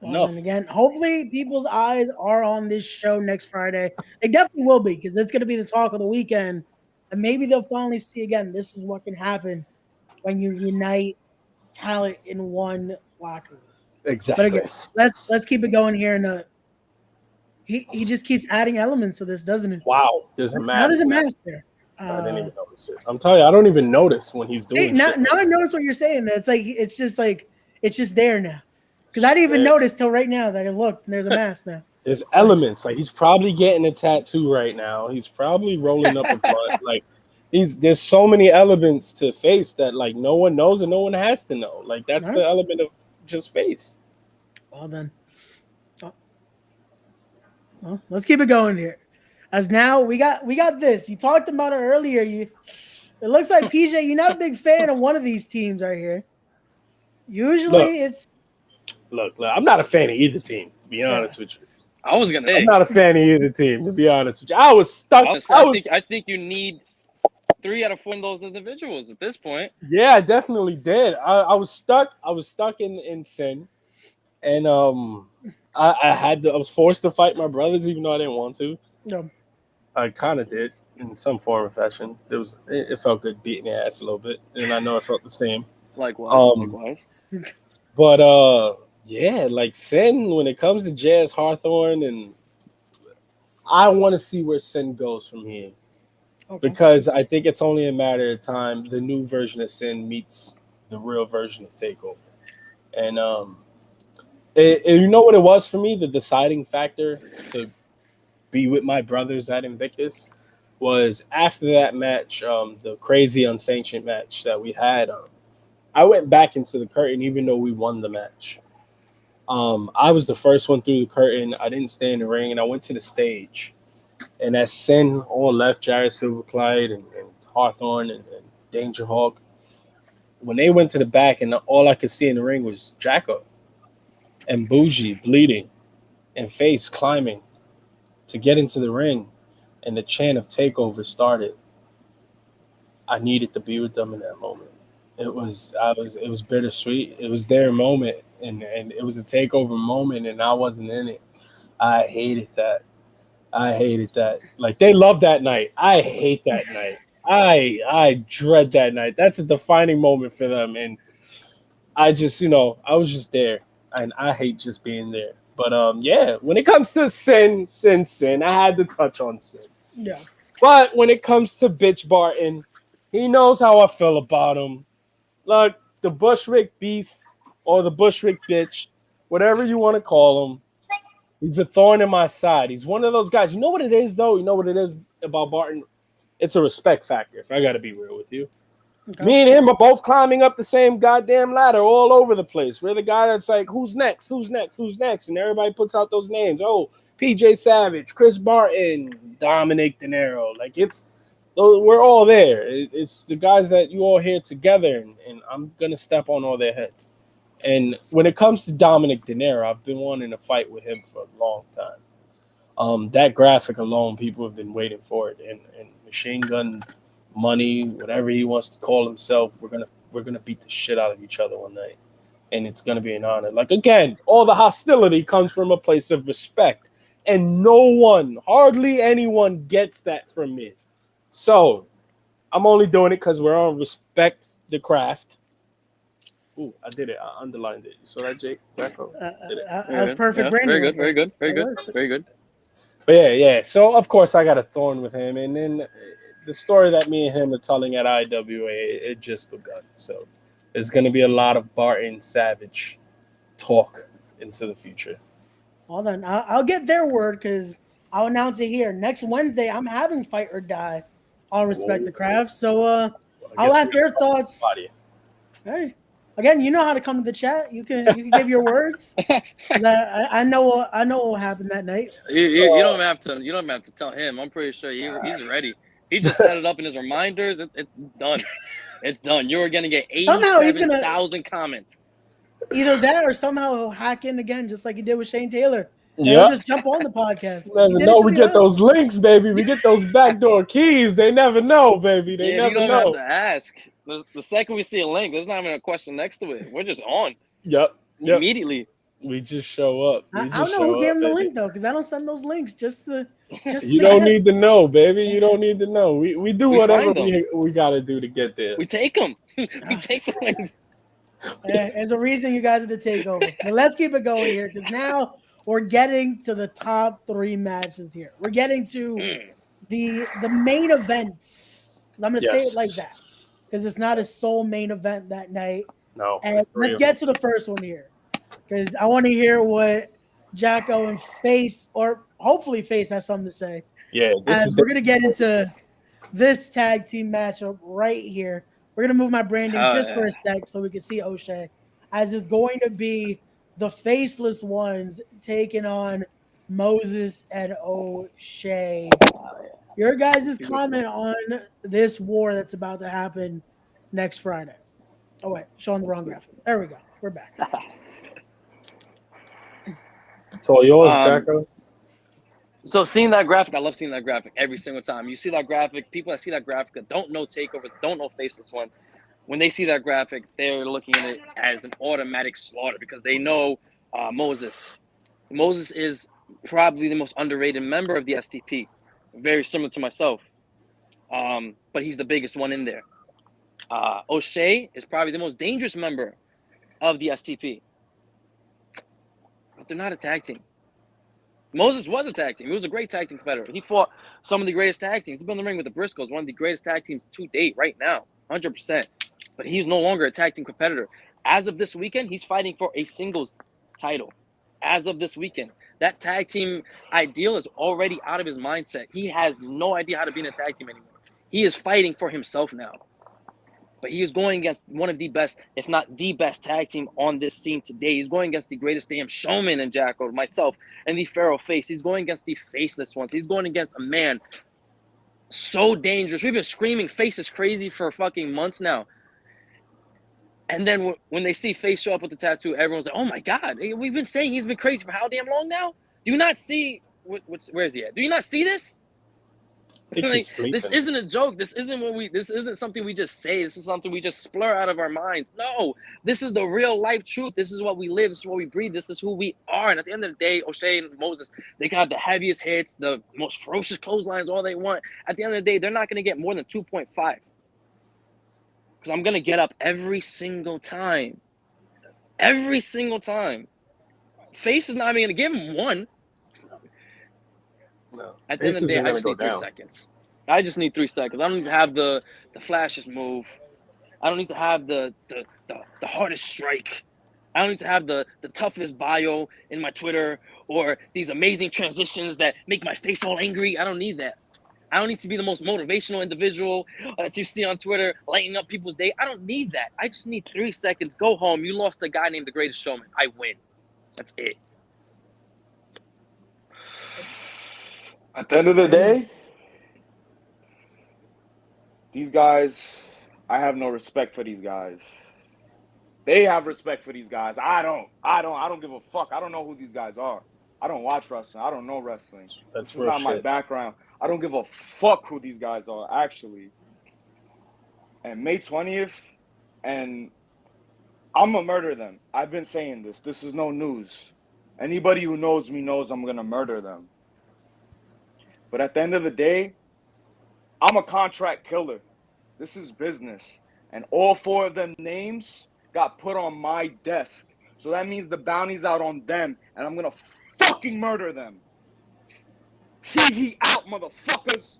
Well, and again, hopefully people's eyes are on this show next Friday. They definitely will be because it's going to be the talk of the weekend. And maybe they'll finally see again, this is what can happen when you unite talent in one locker room. Exactly. But again, let's keep it going here. And he just keeps adding elements to this, doesn't it? Wow. There's a mask. Now there's a mask there. I didn't even notice it. I'm telling you, I don't even notice when he's doing now, shit. Now I notice what you're saying. It's just there now. Because I didn't even notice till right now that there's a mask now. There's elements. Like he's probably getting a tattoo right now. He's probably rolling up a blunt. Like there's so many elements to face that like no one knows and no one has to know. Like that's the element of just face. Well then. Well, let's keep it going here. As now we got this. You talked about it earlier. It looks like PJ, you're not a big fan of one of these teams right here. Usually Look, I'm not a fan of either team, to be honest with you. I'm not a fan of either team, to be honest with you. I was stuck. I think you need 3 out of 4 of those individuals at this point. Yeah, I definitely did. I was stuck. I was stuck in Sin. And I was forced to fight my brothers even though I didn't want to. No. I kind of did in some form or fashion. It felt good beating their ass a little bit, and I know it felt the same. Likewise. But yeah, like Sin, when it comes to Jazz Hawthorne, and I want to see where Sin goes from here. Okay. Because I think it's only a matter of time the new version of Sin meets the real version of TakeOver. And you know what it was for me? The deciding factor to be with my brothers at Invictus was after that match, the crazy unsanctioned match that we had. I went back into the curtain even though we won the match. I was the first one through the curtain. I didn't stay in the ring, and I went to the stage. And as Sin all left, Jared Silverclyde and Hawthorne and Danger Hawk, when they went to the back, and all I could see in the ring was Jaco. and Boujii bleeding and Face climbing to get into the ring, and the chant of TAKEOVER started. I needed to be with them in that moment. It was bittersweet. It was their moment, and it was a TAKEOVER moment, and I wasn't in it. I hated that. Like, they love that night. I hate that night. I dread that night. That's a defining moment for them, and I just, I was just there, and I hate just being there. But yeah, when it comes to sin, I had to touch on sin. Yeah. But when it comes to Bitch Barton, he knows how I feel about him. Look, the Bushwick Beast or the Bushwick Bitch, whatever you want to call him, he's a thorn in my side. He's one of those guys. You know what it is, though? You know what it is about Barton? It's a respect factor, if I got to be real with you. Okay. Me and him are both climbing up the same goddamn ladder all over the place. We're the guy that's like, who's next? Who's next? Who's next? And everybody puts out those names. Oh, PJ Savage, Chris Barton, Dominic De Niro. Like, we're all there. It's the guys that you all hear together, and I'm going to step on all their heads. And when it comes to Dominic De Niro, I've been wanting to fight with him for a long time. That graphic alone, people have been waiting for it. And Machine Gun Money, whatever he wants to call himself, we're gonna beat the shit out of each other one night, and it's gonna be an honor. Like, again, all the hostility comes from a place of respect, and hardly anyone gets that from me. So I'm only doing it because we're on Respect the Craft. Ooh, I did it. I underlined it. You saw that, Jaco? That was perfect. Yeah, Brandon. Very good. But yeah. So of course I got a thorn with him, and then the story that me and him are telling at IWA, it just begun. So there's going to be a lot of Barton Savage talk into the future. Well, then I'll get their word, because I'll announce it here. Next Wednesday, I'm having Fight or Die on Respect the Craft. So I'll ask their thoughts. Hey, again, you know how to come to the chat. You can give your words. I know what will happen that night. You don't have to tell him. I'm pretty sure he's ready. He just set it up in his reminders. It's done. It's done. You're gonna get 87,000 comments. Either that, or somehow he'll hack in again, just like he did with Shane Taylor. Yeah, just jump on the podcast. Never know. We get those links, baby. We get those backdoor keys. They never know, baby. They never know. You don't have to ask. The second we see a link, there's not even a question next to it. We're just on. Yep. Immediately. We just show up. I don't know who gave him the link, though, because I don't send those links. You don't need to know, baby. You don't need to know. We do whatever we got to do to get there. We take them. We take the links. There's a reason you guys are the takeover. But let's keep it going here, because now we're getting to the top 3 matches here. We're getting to the main events. I'm going to say it like that, because it's not a sole main event that night. No. And let's get to the first one here, because I want to hear what Jaco and Face, or hopefully Face, has something to say. Yeah. We're going to get into this tag team matchup right here. We're going to move my branding for a sec so we can see O'Shea, as it's going to be the Faceless Ones taking on Moses and O'Shea. Your guys' comment on this war that's about to happen next Friday. Oh, wait, showing the wrong graphic. There we go. We're back. It's all yours, Jaco. So seeing that graphic, I love seeing that graphic every single time. You see that graphic, people that see that graphic that don't know TAKEOVER, don't know Faceless Ones, when they see that graphic, they're looking at it as an automatic slaughter, because they know Moses. Moses is probably the most underrated member of the STP, very similar to myself, but he's the biggest one in there. O'Shea is probably the most dangerous member of the STP, but they're not a tag team. Moses was a tag team. He was a great tag team competitor. He fought some of the greatest tag teams. He's been in the ring with the Briscoes, one of the greatest tag teams to date right now, 100%. But he's no longer a tag team competitor. As of this weekend, he's fighting for a singles title. As of this weekend, that tag team ideal is already out of his mindset. He has no idea how to be in a tag team anymore. He is fighting for himself now. But he is going against one of the best, if not the best, tag team on this scene today. He's going against the greatest damn showman in Jaco, myself, and the Pharaoh Face. He's going against the Faceless Ones. He's going against a man so dangerous. We've been screaming Face is crazy for fucking months now. And then when they see Face show up with the tattoo, everyone's like, "Oh my God, we've been saying he's been crazy for how damn long now? Do you not see where is he at? Do you not see this? I think Like, he's sleeping. this isn't a joke. This isn't something we just say. This is something we just splur out of our minds. No, this is the real life truth. This is what we live. This is what we breathe. This is who we are. And at the end of the day, O'Shea and Moses, they got the heaviest hits, the most ferocious clotheslines, all they want. At the end of the day, they're not going to get more than 2.5. Because I'm going to get up every single time. Every single time. Face is not even going to give him 1. No. At the end of the day, I just need 3 seconds. I just need 3 seconds. I don't need to have the flashiest move. I don't need to have the hardest strike. I don't need to have the toughest bio in my Twitter or these amazing transitions that make my face all angry. I don't need that. I don't need to be the most motivational individual that you see on Twitter lighting up people's day. I don't need that. I just need 3 seconds. Go home. You lost a guy named The Greatest Showman. I win. That's it. At the end of the day, these guys, I have no respect for these guys. They have respect for these guys. I don't give a fuck. I don't know who these guys are. I don't watch wrestling. I don't know wrestling. That's This is not my background. I don't give a fuck who these guys are, actually. And May 20th, and I'm going to murder them. I've been saying this. This is no news. Anybody who knows me knows I'm going to murder them. But at the end of the day, I'm a contract killer. This is business. And all 4 of them names got put on my desk. So that means the bounty's out on them, and I'm going to fucking murder them. He out, motherfuckers.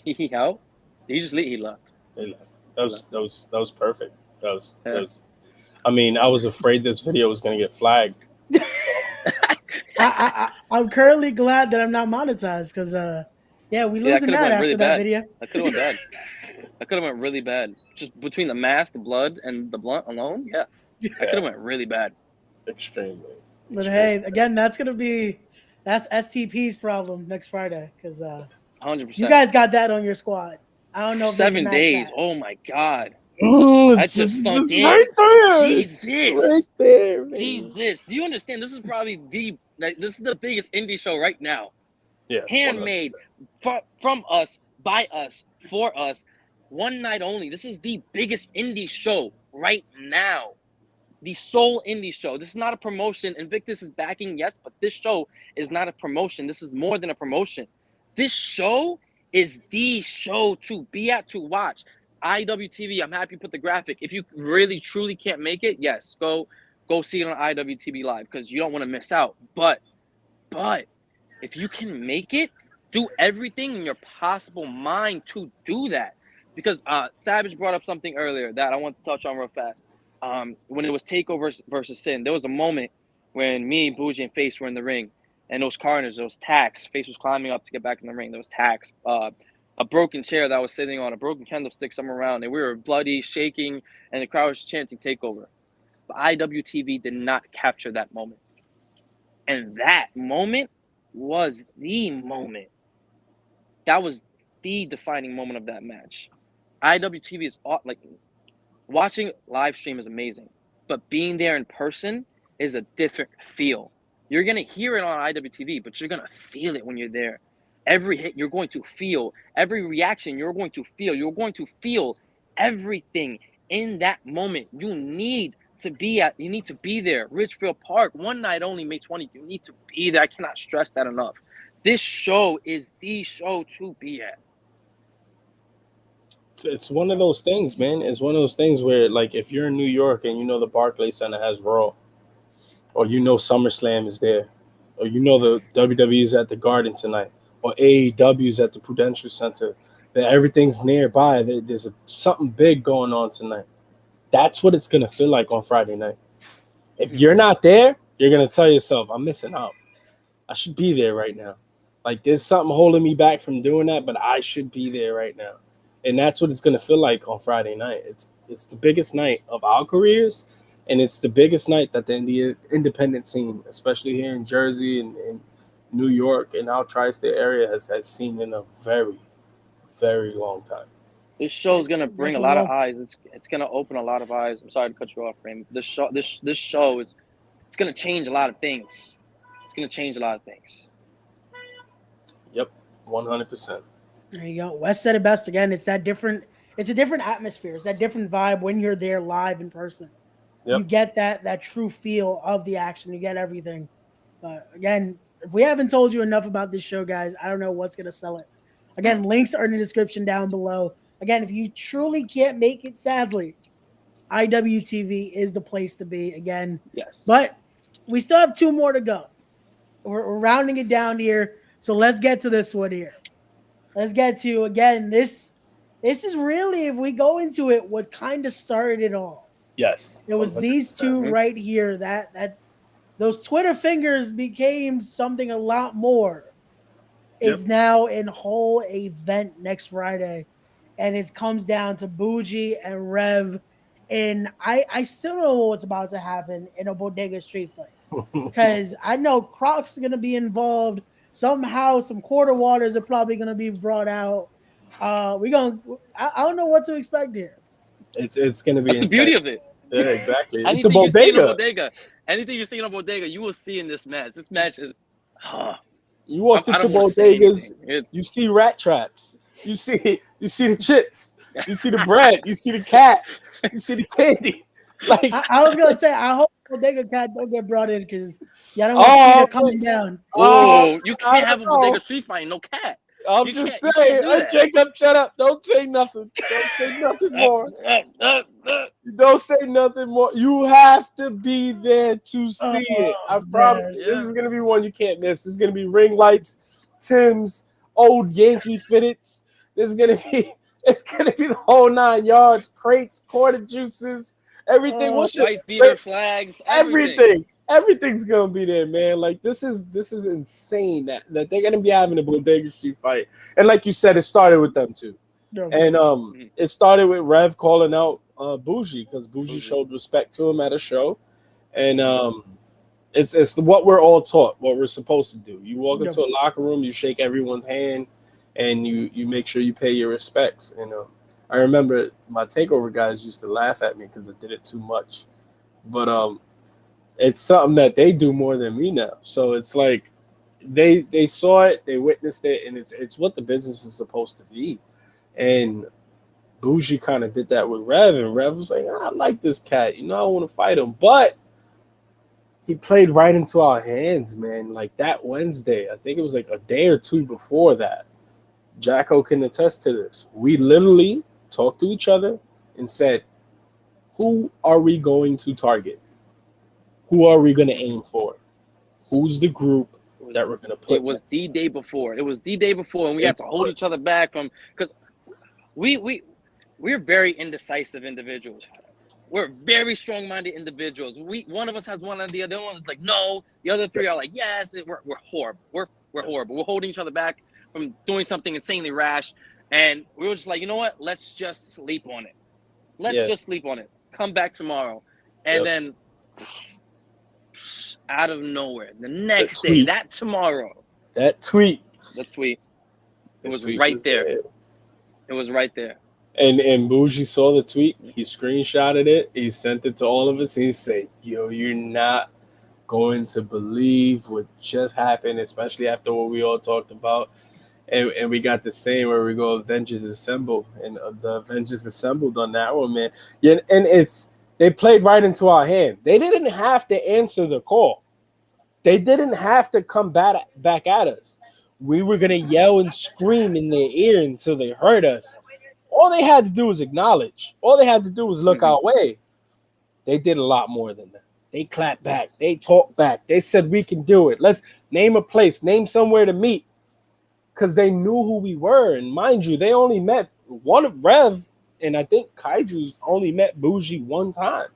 He out? He just he left. He left. That was perfect. That was I mean, I was afraid this video was going to get flagged. I'm currently glad that I'm not monetized because, we losing that after really that bad. video. That could have went bad. That could have went really bad. Just between the mask, the blood, and the blunt alone, that could have went really bad. Extremely. But hey, again, that's STP's problem next Friday because 100%. you guys got that on your squad. I don't know if 7 they can days. match that. Oh my God. That's just sunk in. right there. Jesus. It's right there, man. Jesus. Do you understand? This is probably this is the biggest indie show right now. Yeah. Handmade from us, by us, for us. One night only. This is the biggest indie show right now. The sole indie show. This is not a promotion. Invictus is backing, yes, but this show is not a promotion. This is more than a promotion. This show is the show to be at, to watch. IWTV, I'm happy you put the graphic. If you really, truly can't make it, yes, go see it on IWTV Live because you don't want to miss out. But if you can make it, do everything in your possible mind to do that. Because Savage brought up something earlier that I want to touch on real fast. When it was TAKEOVER versus Sin, there was a moment when me, Boujii, and Face were in the ring, and those corners, those tacks, Face was climbing up to get back in the ring. There was tacks, a broken chair that I was sitting on, a broken candlestick somewhere around, and we were bloody, shaking, and the crowd was chanting TAKEOVER. But IWTV did not capture that moment. And that moment was the moment. That was the defining moment of that match. IWTV is like, watching live stream is amazing, but being there in person is a different feel. You're going to hear it on IWTV, but you're going to feel it when you're there. Every hit you're going to feel, every reaction you're going to feel everything in that moment. You need to be there. Richfield Park, one night only, May 20th. You need to be there. I cannot stress that enough. This show is the show to be at. It's one of those things, man. It's one of those things where, like, if you're in New York and you know the Barclays Center has Raw, or you know SummerSlam is there, or you know the WWE is at the Garden tonight, or AEW is at the Prudential Center, that everything's nearby. There's something big going on tonight. That's what it's going to feel like on Friday night. If you're not there, you're going to tell yourself, I'm missing out. I should be there right now. Like, there's something holding me back from doing that, but I should be there right now. And that's what it's going to feel like on Friday night. It's the biggest night of our careers, and it's the biggest night that the independent scene, especially here in Jersey and New York and our tri-state area, has seen in a very, very long time. This show is gonna bring a Definitely lot of will. eyes. It's gonna open a lot of eyes. I'm sorry to cut you off, Raymond. This show is it's gonna change a lot of things. It's gonna change a lot of things. Yep, 100%. There you go. Wes said it best again. It's that different. It's a different atmosphere. It's that different vibe when you're there live in person. Yep. You get that true feel of the action. You get everything. But again, if we haven't told you enough about this show, guys, I don't know what's gonna sell it. Again, links are in the description down below. Again, if you truly can't make it, sadly, IWTV is the place to be. Again, Yes. but we still have 2 more to go. We're rounding it down here. So let's get to this one here. Let's get to, again, this is really, if we go into it, what kind of started it all. Yes. It was these 2 right here that those Twitter fingers became something a lot more. It's now in whole event next Friday, and it comes down to Boujii and Rev. And I still don't know what's about to happen in a Bodega Street fight, because I know Crocs are going to be involved. Somehow, some quarter waters are probably going to be brought out. I don't know what to expect here. It's going to be. That's the beauty of it. Yeah, exactly. Anything It's a you see in a bodega. bodega, anything you're seeing in a bodega, you will see in this match. This match is. You walk I into don't wanna say bodegas, anything. you see rat traps. You see the chips. You see the bread. You see the cat. You see the candy. Like I was gonna say, I hope Bodega Cat don't get brought in, because y'all don't want Peter coming down. Oh, you can't have a bodega street fight, no cat. I'm You just can't saying, do that. Jacob, shut up. Don't say nothing. Don't say nothing more. Don't say nothing more. You have to be there to see it. I promise you. This is gonna be one you can't miss. This is gonna be ring lights, Tim's, old Yankee fitteds. It's gonna be the whole 9 yards, crates, quarter juices, everything. White beater flags, everything. Everything's gonna be there, man. Like this is insane that they're gonna be having a Bodega Street fight. And like you said, it started with them too. And it started with Rev calling out Boujii, because Boujii showed respect to him at a show. And it's what we're all taught, what we're supposed to do. You walk into a locker room, you shake everyone's hand, and you make sure you pay your respects. And I remember my TAKEOVER guys used to laugh at me because I did it too much. But it's something that they do more than me now. So it's like they saw it, they witnessed it, and it's what the business is supposed to be. And Boujii kind of did that with Rev, and Rev was like, I like this cat, I want to fight him. But he played right into our hands, man. Like that Wednesday, I think it was like a day or 2 before that. Jaco can attest to this. We literally talked to each other and said, who are we going to target? Who are we going to aim for? Who's the group that we're going to put? It was the day before. It was the day before, and we had to hold each other back from, because we're very indecisive individuals. We're very strong-minded individuals. One of us has one idea, the other one is like no. The other 3 are like yes. We're horrible. We're horrible. We're holding each other back from doing something insanely rash, and we were just like, you know what? Let's just sleep on it. Let's just sleep on it. Come back tomorrow, and then. Out of nowhere, the next day, that tweet, it was right there. It was right there. And Boujii saw the tweet. He screenshotted it. He sent it to all of us. He said, "Yo, you're not going to believe what just happened, especially after what we all talked about." And we got the same where we go, Avengers Assemble, and the Avengers assembled on that one, man. Yeah, and they played right into our hand. They didn't have to answer the call. They didn't have to come back at us. We were going to yell and scream in their ear until they heard us. All they had to do was acknowledge. All they had to do was look our way. They did a lot more than that. They clapped back. They talked back. They said, we can do it. Let's name a place, name somewhere to meet. Because they knew who we were. And mind you, they only met one of Rev, and I think Kaiju's only met Boujii one time.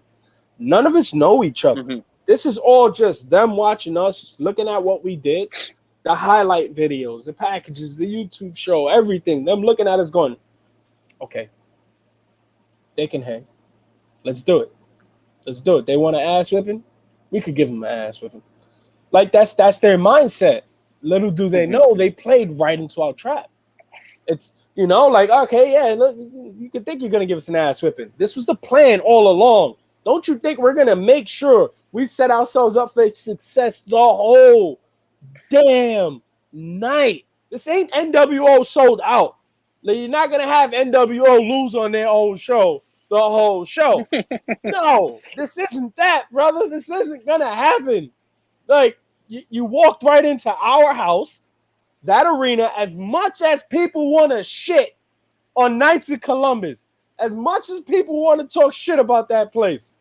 None of us know each other. Mm-hmm. This is all just them watching us, looking at what we did, the highlight videos, the packages, the YouTube show, everything. Them looking at us going, okay, they can hang. Let's do it. Let's do it. They want an ass whipping? We could give them an ass whipping. Like, that's their mindset. Little do they know, they played right into our trap. You know, like, okay, yeah, look, you can think you're going to give us an ass whipping. This was the plan all along. Don't you think we're going to make sure we set ourselves up for success the whole damn night? This ain't NWO sold out. Like, you're not going to have NWO lose on their own show the whole show. No, this isn't that, brother. This isn't going to happen. Like, you walked right into our house, that arena, as much as people want to shit on Knights of Columbus, as much as people want to talk shit about that place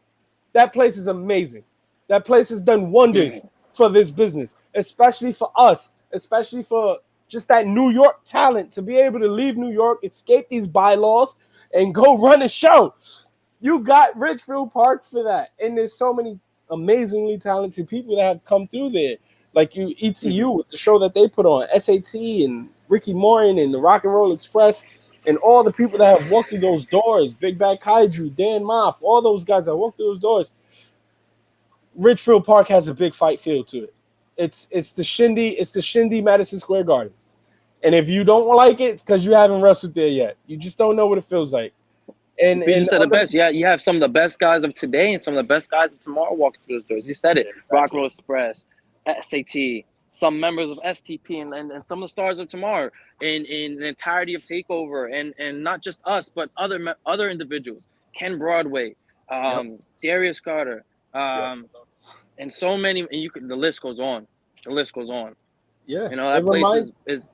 is amazing. That place has done wonders for this business, especially for us, especially for just that New York talent to be able to leave New York, escape these bylaws, and go run a show. You got Ridgefield Park for that. And there's so many amazingly talented people that have come through there. Like ETU with the show that they put on, SAT and Ricky Morin and the Rock and Roll Express, and all the people that have walked through those doors, Big Bad Kaiju, Dan Moff, all those guys that walked through those doors. Ridgefield Park has a big fight feel to it. It's the Shindy Madison Square Garden. And if you don't like it, it's because you haven't wrestled there yet. You just don't know what it feels like. And you said the best. Yeah, you have some of the best guys of today and some of the best guys of tomorrow walking through those doors. You said it. Exactly. Rock Roll Express, SAT, some members of STP, and some of the stars of tomorrow in the entirety of TakeOver, and not just us, but other individuals. Ken Broadway, Darius Carter, and so many. And the list goes on. The list goes on. Yeah, you know that place is.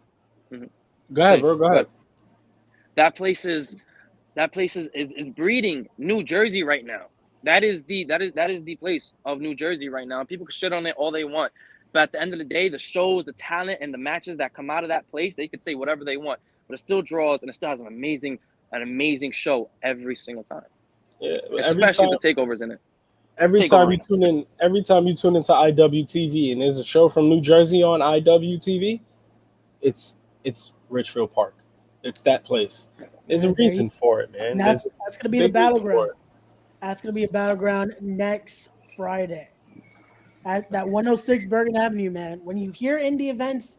Go ahead, bro. Go ahead. That place is breeding New Jersey right now. That is the place of New Jersey right now. People can shit on it all they want, but at the end of the day, the shows, the talent, and the matches that come out of that place, they could say whatever they want, but it still draws and it still has an amazing show every single time. Yeah, especially if the takeovers in it. Every time you tune into IWTV and there's a show from New Jersey on IWTV, it's Ridgefield Park. It's that place. There's a reason for it, man. That's going to be the battleground. That's going to be a battleground next Friday at that 106 Bergen Avenue, man. When you hear indie events,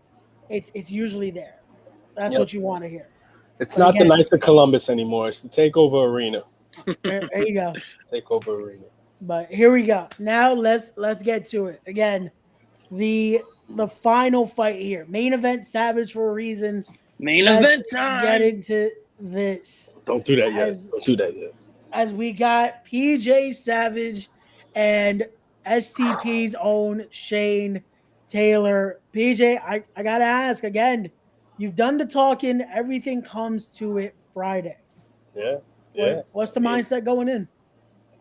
it's usually there. That's what you want to hear. It's not the Knights of Columbus anymore. It's the TakeOver Arena. There you go. TakeOver Arena. But here we go. Now let's get to it. Again, the final fight here. Main event, Savage for a reason. Main event time. Get into this. Don't do that yet. Don't do that yet. As we got PJ Savage and STP's own Shane Taylor. PJ, I gotta ask again. You've done the talking. Everything comes to it Friday. Yeah. What's the mindset going in?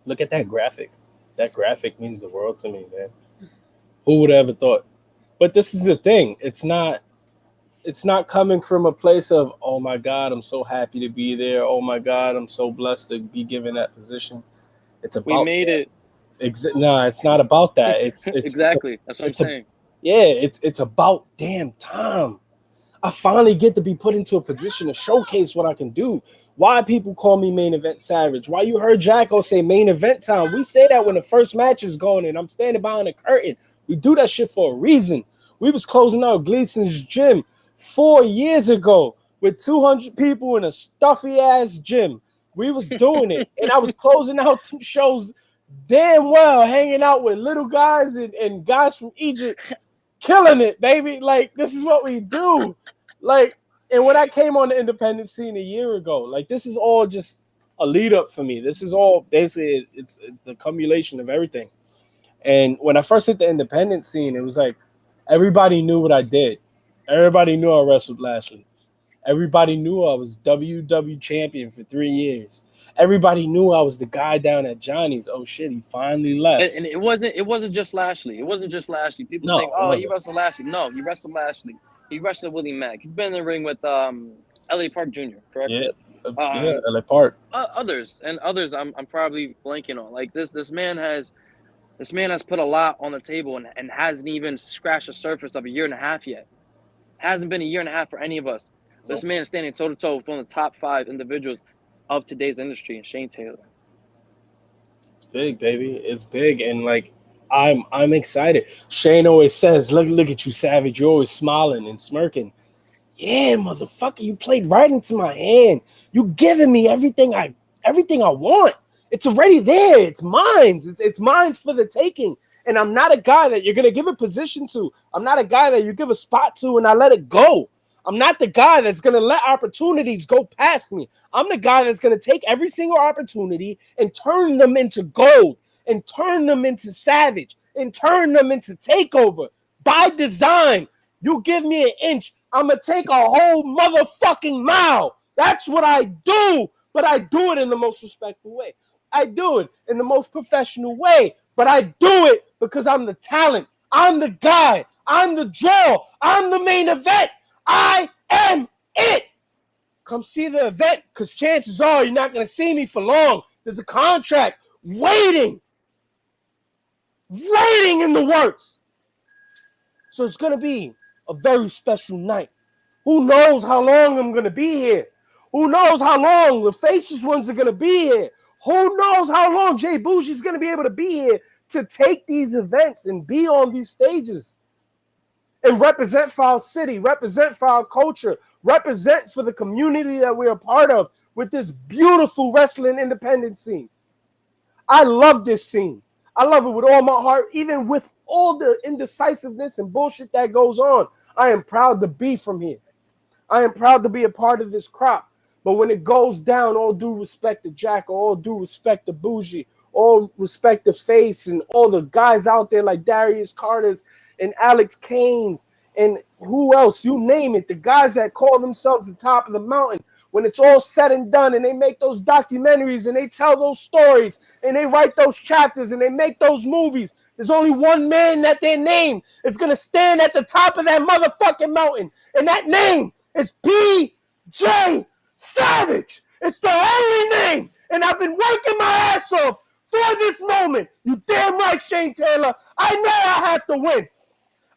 Look at that graphic. That graphic means the world to me, man. Who would have ever thought? But this is the thing. It's not coming from a place of, oh my God, I'm so happy to be there. Oh my God, I'm so blessed to be given that position. It's about we made it. No, it's not about that. It's exactly. That's what I'm saying. It's about damn time. I finally get to be put into a position to showcase what I can do. Why people call me Main Event Savage? Why you heard Jaco say main event time? We say that when the first match is going and I'm standing behind the curtain. We do that shit for a reason. We was closing out Gleason's gym 4 years ago with 200 people in a stuffy ass gym. We was doing it, and I was closing out 2 shows damn well, hanging out with little guys and guys from Egypt, killing it, baby. Like, this is what we do. Like, and when I came on the independent scene a year ago, like, this is all just a lead up for me. This is all basically it's the accumulation of everything. And when I first hit the independent scene, it was like everybody knew what I did. Everybody knew I wrestled Lashley. Everybody knew I was WW champion for 3 years. Everybody knew I was the guy down at Johnny's. Oh shit, he finally left. And it wasn't just Lashley. It wasn't just Lashley. People think, oh, he wrestled Lashley. No, he wrestled Lashley. He wrestled Willie Mack. He's been in the ring with L.A. Park Jr., correct? Yeah, L.A. Park. Others I'm probably blanking on. Like this man has put a lot on the table and hasn't even scratched the surface of a year and a half yet. Hasn't been a year and a half for any of us. Nope. This man is standing toe-to-toe with one of the top 5 individuals of today's industry, and Shane Taylor. It's big, baby. It's big, and like I'm excited. Shane always says, "Look at you, Savage. You're always smiling and smirking." Yeah, motherfucker, you played right into my hand. You giving me everything I want. It's already there. It's mine. It's mine for the taking. And I'm not a guy that you're gonna give a position to. I'm not a guy that you give a spot to and I let it go. I'm not the guy that's gonna let opportunities go past me. I'm the guy that's gonna take every single opportunity and turn them into gold, and turn them into savage, and turn them into takeover by design. You give me an inch, I'm gonna take a whole motherfucking mile. That's what I do, but I do it in the most respectful way. I do it in the most professional way, but I do it because I'm the talent. I'm the guy. I'm the draw. I'm the main event. I am it. Come see the event, because chances are you're not gonna see me for long. There's a contract waiting in the works. So it's gonna be a very special night. Who knows how long I'm going to be here? Who knows how long the Faces ones are going to be here? Who knows how long Jay Boujii is going to be able to be here to take these events and be on these stages and represent for our city, represent for our culture, represent for the community that we're a part of with this beautiful wrestling independent scene. I love this scene. I love it with all my heart, even with all the indecisiveness and bullshit that goes on. I am proud to be from here. I am proud to be a part of this crop. But when it goes down, all due respect to Jaco, all due respect to Boujii, all respect to Face, and all the guys out there like Darius Carter's and Alex Kane's and who else, you name it, the guys that call themselves the top of the mountain. When it's all said and done and they make those documentaries and they tell those stories and they write those chapters and they make those movies, there's only one man that their name is going to stand at the top of that motherfucking mountain. And that name is PJ Savage. It's the only name. And I've been working my ass off for this moment. You damn right, Shane Taylor. I know I have to win.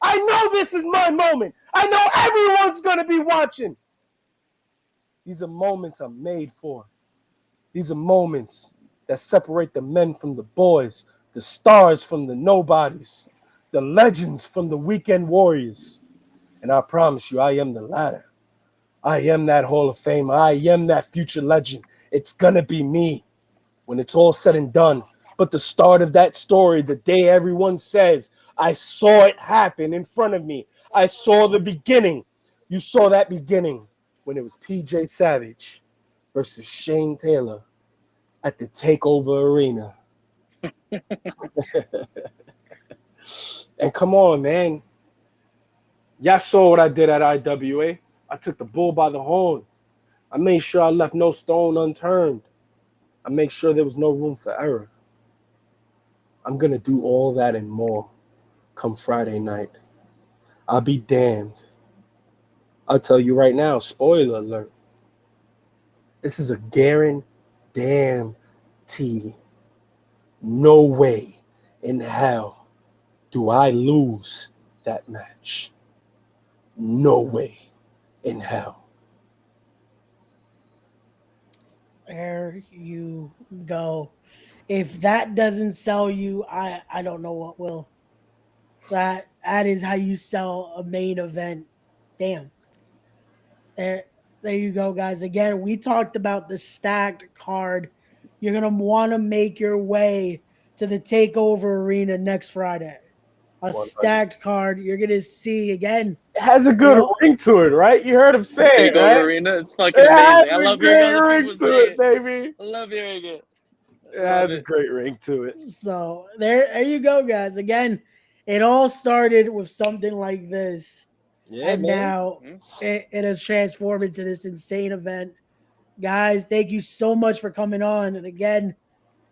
I know this is my moment. I know everyone's going to be watching. These are moments I'm made for. These are moments that separate the men from the boys, the stars from the nobodies, the legends from the weekend warriors. And I promise you, I am the latter. I am that Hall of Fame. I am that future legend. It's going to be me when it's all said and done. But the start of that story, the day everyone says, I saw it happen in front of me. I saw the beginning. You saw that beginning when it was PJ Savage versus Shane Taylor at the TAKEOVER Arena. And come on, man. Y'all saw what I did at IWA. I took the bull by the horns. I made sure I left no stone unturned. I made sure there was no room for error. I'm going to do all that and more come Friday night. I'll be damned. I'll tell you right now, spoiler alert. This is a guarantee. No way in hell do I lose that match. No way in hell. There you go. If that doesn't sell you, I don't know what will. That is how you sell a main event. Damn. There you go, guys. Again, we talked about the stacked card. You're gonna want to make your way to the TAKEOVER Arena next Friday. A stacked card. You're gonna see again. It has a good ring to it, right? You heard him say it, TAKEOVER right? Arena. It's fucking amazing. I love hearing other people say it. Baby. I love hearing it. It has a great ring to it. So there you go, guys. Again, it all started with something like this. Yeah, and man. Now it has transformed into this insane event. Guys, thank you so much for coming on. And again,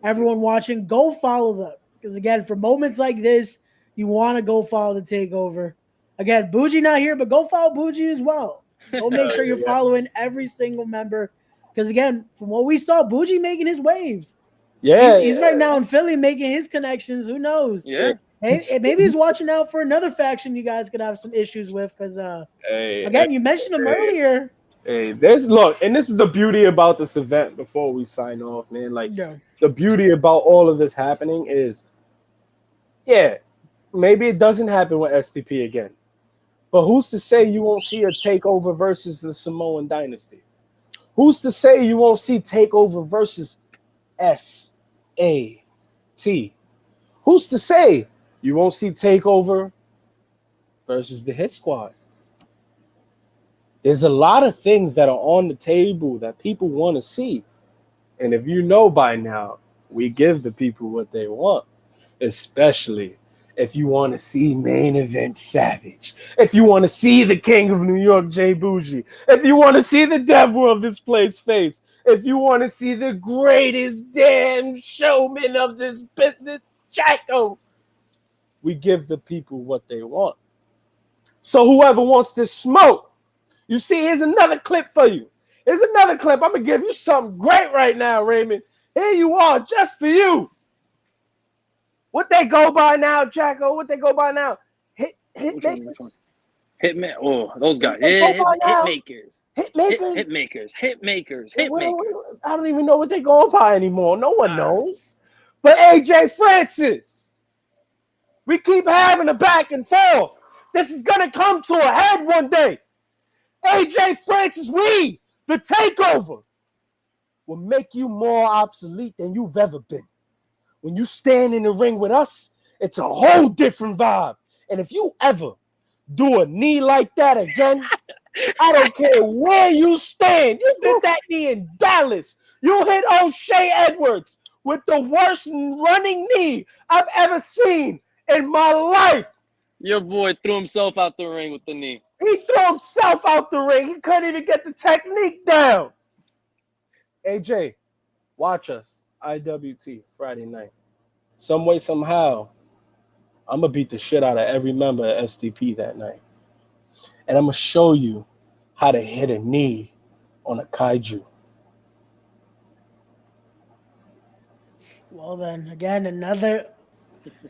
everyone watching, go follow them. Because again, for moments like this, you want to go follow the TAKEOVER. Again, Boujii not here, but go follow Boujii as well. Go make sure you're following every single member. Because again, from what we saw, Boujii making his waves. Yeah, he's right now in Philly making his connections. Who knows? Yeah. Maybe he's watching out for another faction you guys could have some issues with. Because again, you mentioned him earlier. Hey, and this is the beauty about this event before we sign off, man. Like, the beauty about all of this happening is, maybe it doesn't happen with STP again. But who's to say you won't see a TakeOver versus the Samoan Dynasty? Who's to say you won't see TakeOver versus SAT? Who's to say you won't see TakeOver versus the Hit Squad? There's a lot of things that are on the table that people want to see. And if you know by now, we give the people what they want, especially if you want to see main event Savage, if you want to see the King of New York, Jay Boujii, if you want to see the devil of this place face, if you want to see the greatest damn showman of this business, Jaco, we give the people what they want. So whoever wants to smoke, you see, here's another clip for you. Here's another clip. I'm going to give you something great right now, Raymond. Here you are, just for you. What they go by now, Jaco? What they go by now? Hit makers. Hitman. Oh, those guys. Hit makers. Hit makers. Hit makers. I don't even know what they going by anymore. No one knows. But AJ Francis, we keep having a back and forth. This is going to come to a head one day. AJ Francis, we, the TakeOver, will make you more obsolete than you've ever been. When you stand in the ring with us, it's a whole different vibe. And if you ever do a knee like that again, I don't care where you stand. You did that knee in Dallas. You hit O'Shea Edwards with the worst running knee I've ever seen in my life. Your boy threw himself out the ring with the knee. He threw himself out the ring. He couldn't even get the technique down. AJ, watch us. IWT Friday night. Some way, somehow, I'm going to beat the shit out of every member of SDP that night. And I'm going to show you how to hit a knee on a kaiju. Well, then, again,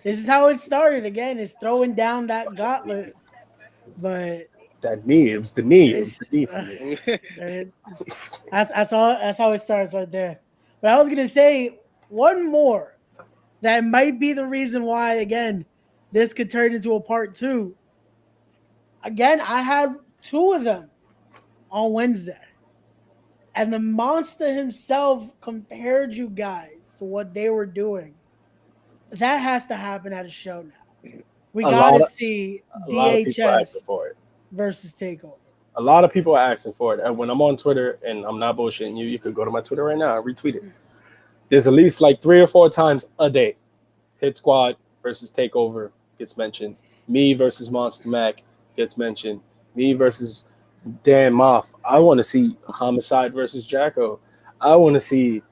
this is how it started. Again, it's throwing down that gauntlet. But that knee, it was the knee. It was the knee for me. That's how it starts right there. But I was going to say one more that might be the reason why, again, this could turn into a part 2. Again, I had 2 of them on Wednesday. And the monster himself compared you guys to what they were doing. That has to happen at a show now. We got to see DHS versus TakeOver. A lot of people are asking for it. And when I'm on Twitter, and I'm not bullshitting you, you could go to my Twitter right now and retweet it. There's at least like 3 or 4 times a day. Hit Squad versus TakeOver gets mentioned. Me versus Monster Mac gets mentioned. Me versus Dan Moff. I want to see Homicide versus Jaco. I want to see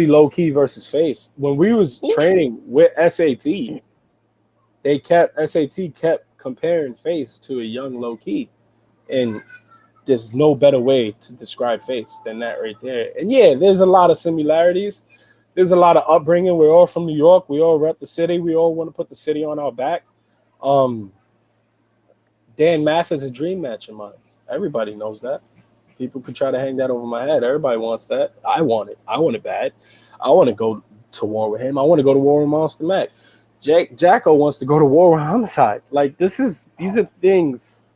Low Key versus Face. When we was training with SAT, SAT kept comparing Face to a young Low Key, and there's no better way to describe Face than that right there. And yeah, there's a lot of similarities. There's a lot of upbringing. We're all from New York. We all rep the city. We all want to put the city on our back. Dan Math is a dream match of mine. Everybody knows that. People could try to hang that over my head. Everybody wants that. I want it. I want it bad. I want to go to war with him. I want to go to war with Monster Mac. Jaco wants to go to war with Homicide. Like, these are things.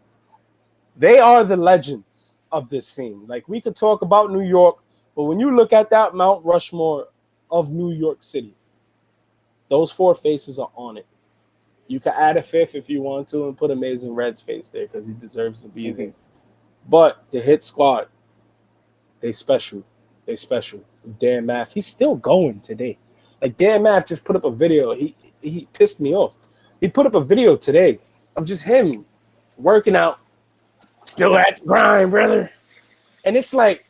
They are the legends of this scene. Like, we could talk about New York, but when you look at that Mount Rushmore of New York City, those 4 faces are on it. You can add a 5th if you want to and put Amazing Red's face there because he deserves to be there. But the Hit Squad, they special. Dan Math, he's still going today. Like, Dan Math just put up a video. He pissed me off. He put up a video today of just him working out, still at the grind, brother. And it's like,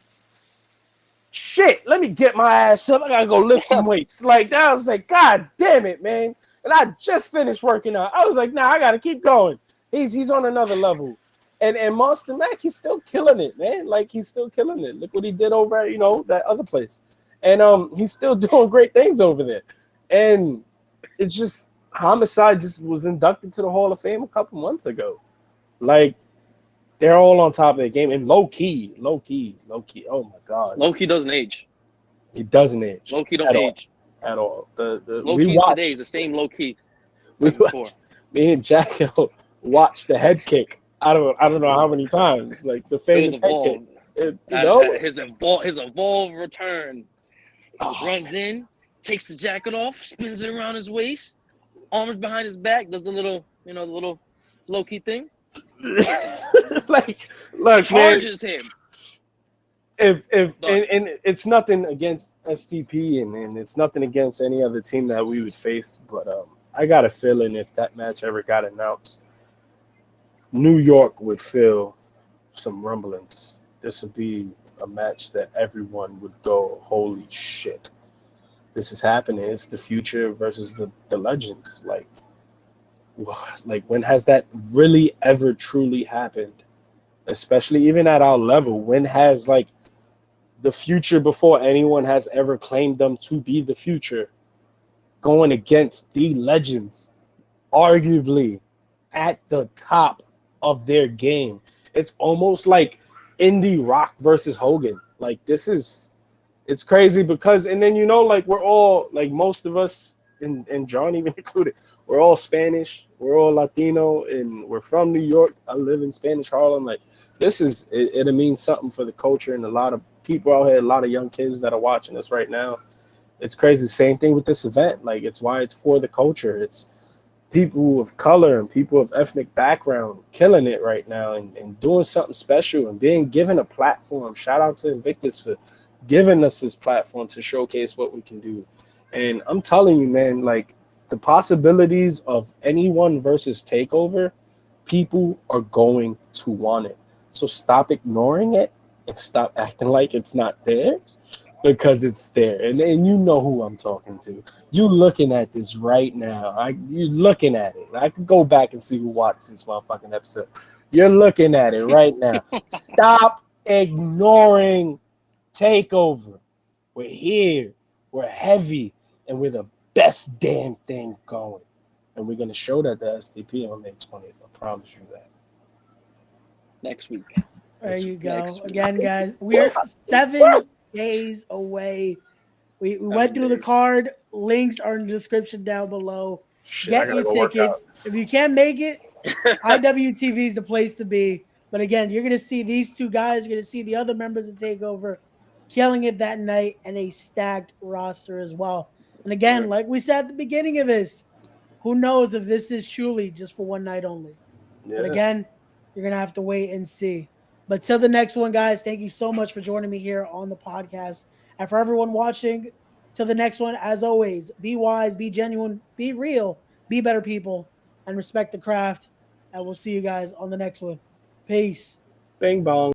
shit, let me get my ass up. I gotta go lift some weights. Like, that, I was like, God damn it, man. And I just finished working out. I was like, nah, I gotta keep going. He's on another level. And Monster Mac, he's still killing it, man. Like, he's still killing it. Look what he did over at, that other place. And he's still doing great things over there. And it's just, Homicide just was inducted to the Hall of Fame a couple months ago. Like, they're all on top of their game. And low key. Oh my God. Low key doesn't age. He doesn't age. Low key don't age at all. Low key today is the same low key. Me and Jaco watched the head kick I don't know how many times. Like the It famous was head kick. evolved. His evolved return. Oh, Runs in, takes the jacket off, spins it around his waist, arms behind his back, does the little low key thing, like, look, man. charges him. If Done. and it's nothing against STP and it's nothing against any other team that we would face, but I got a feeling if that match ever got announced, New York would feel some rumblings. This would be a match that everyone would go, holy shit, this is happening. It's the future versus the legends. Like when has that really ever truly happened? Especially even at our level, when has like the future before anyone has ever claimed them to be the future going against the legends, arguably at the top of their game? It's almost like indie rock versus Hogan. Like it's crazy because, and then like we're all like, most of us and John even included, we're all Spanish, we're all Latino, and we're from New York. I live in Spanish Harlem. Like it'll mean something for the culture and a lot of people out here, a lot of young kids that are watching us right now. It's crazy. Same thing with this event. Like it's why it's for the culture. It's people of color and people of ethnic background killing it right now and doing something special and being given a platform. Shout out to Invictus for giving us this platform to showcase what we can do. And I'm telling you, man, like the possibilities of anyone versus TakeOver, people are going to want it. So stop ignoring it and stop acting like it's not there, because it's there. And you know who I'm talking to. You looking at this right now. You're looking at it. I could go back and see who watched this motherfucking episode. You're looking at it right now. Stop ignoring TakeOver. We're here. We're heavy. And we're the best damn thing going. And we're going to show that to SDP on May 20th. I promise you that. Next week. There you go. Again, guys, we are 7 days away. We went through the card. Links are in the description down below. Get your tickets. If you can't make it, IWTV is the place to be. But again, you're going to see these two guys. You're going to see the other members of TakeOver killing it that night, and a stacked roster as well. And again, like we said at the beginning of this, who knows if this is truly just for one night only. Yeah. But again, you're going to have to wait and see. But till the next one, guys, thank you so much for joining me here on the podcast. And for everyone watching, till the next one, as always, be wise, be genuine, be real, be better people, and respect the craft. And we'll see you guys on the next one. Peace. Bing bong.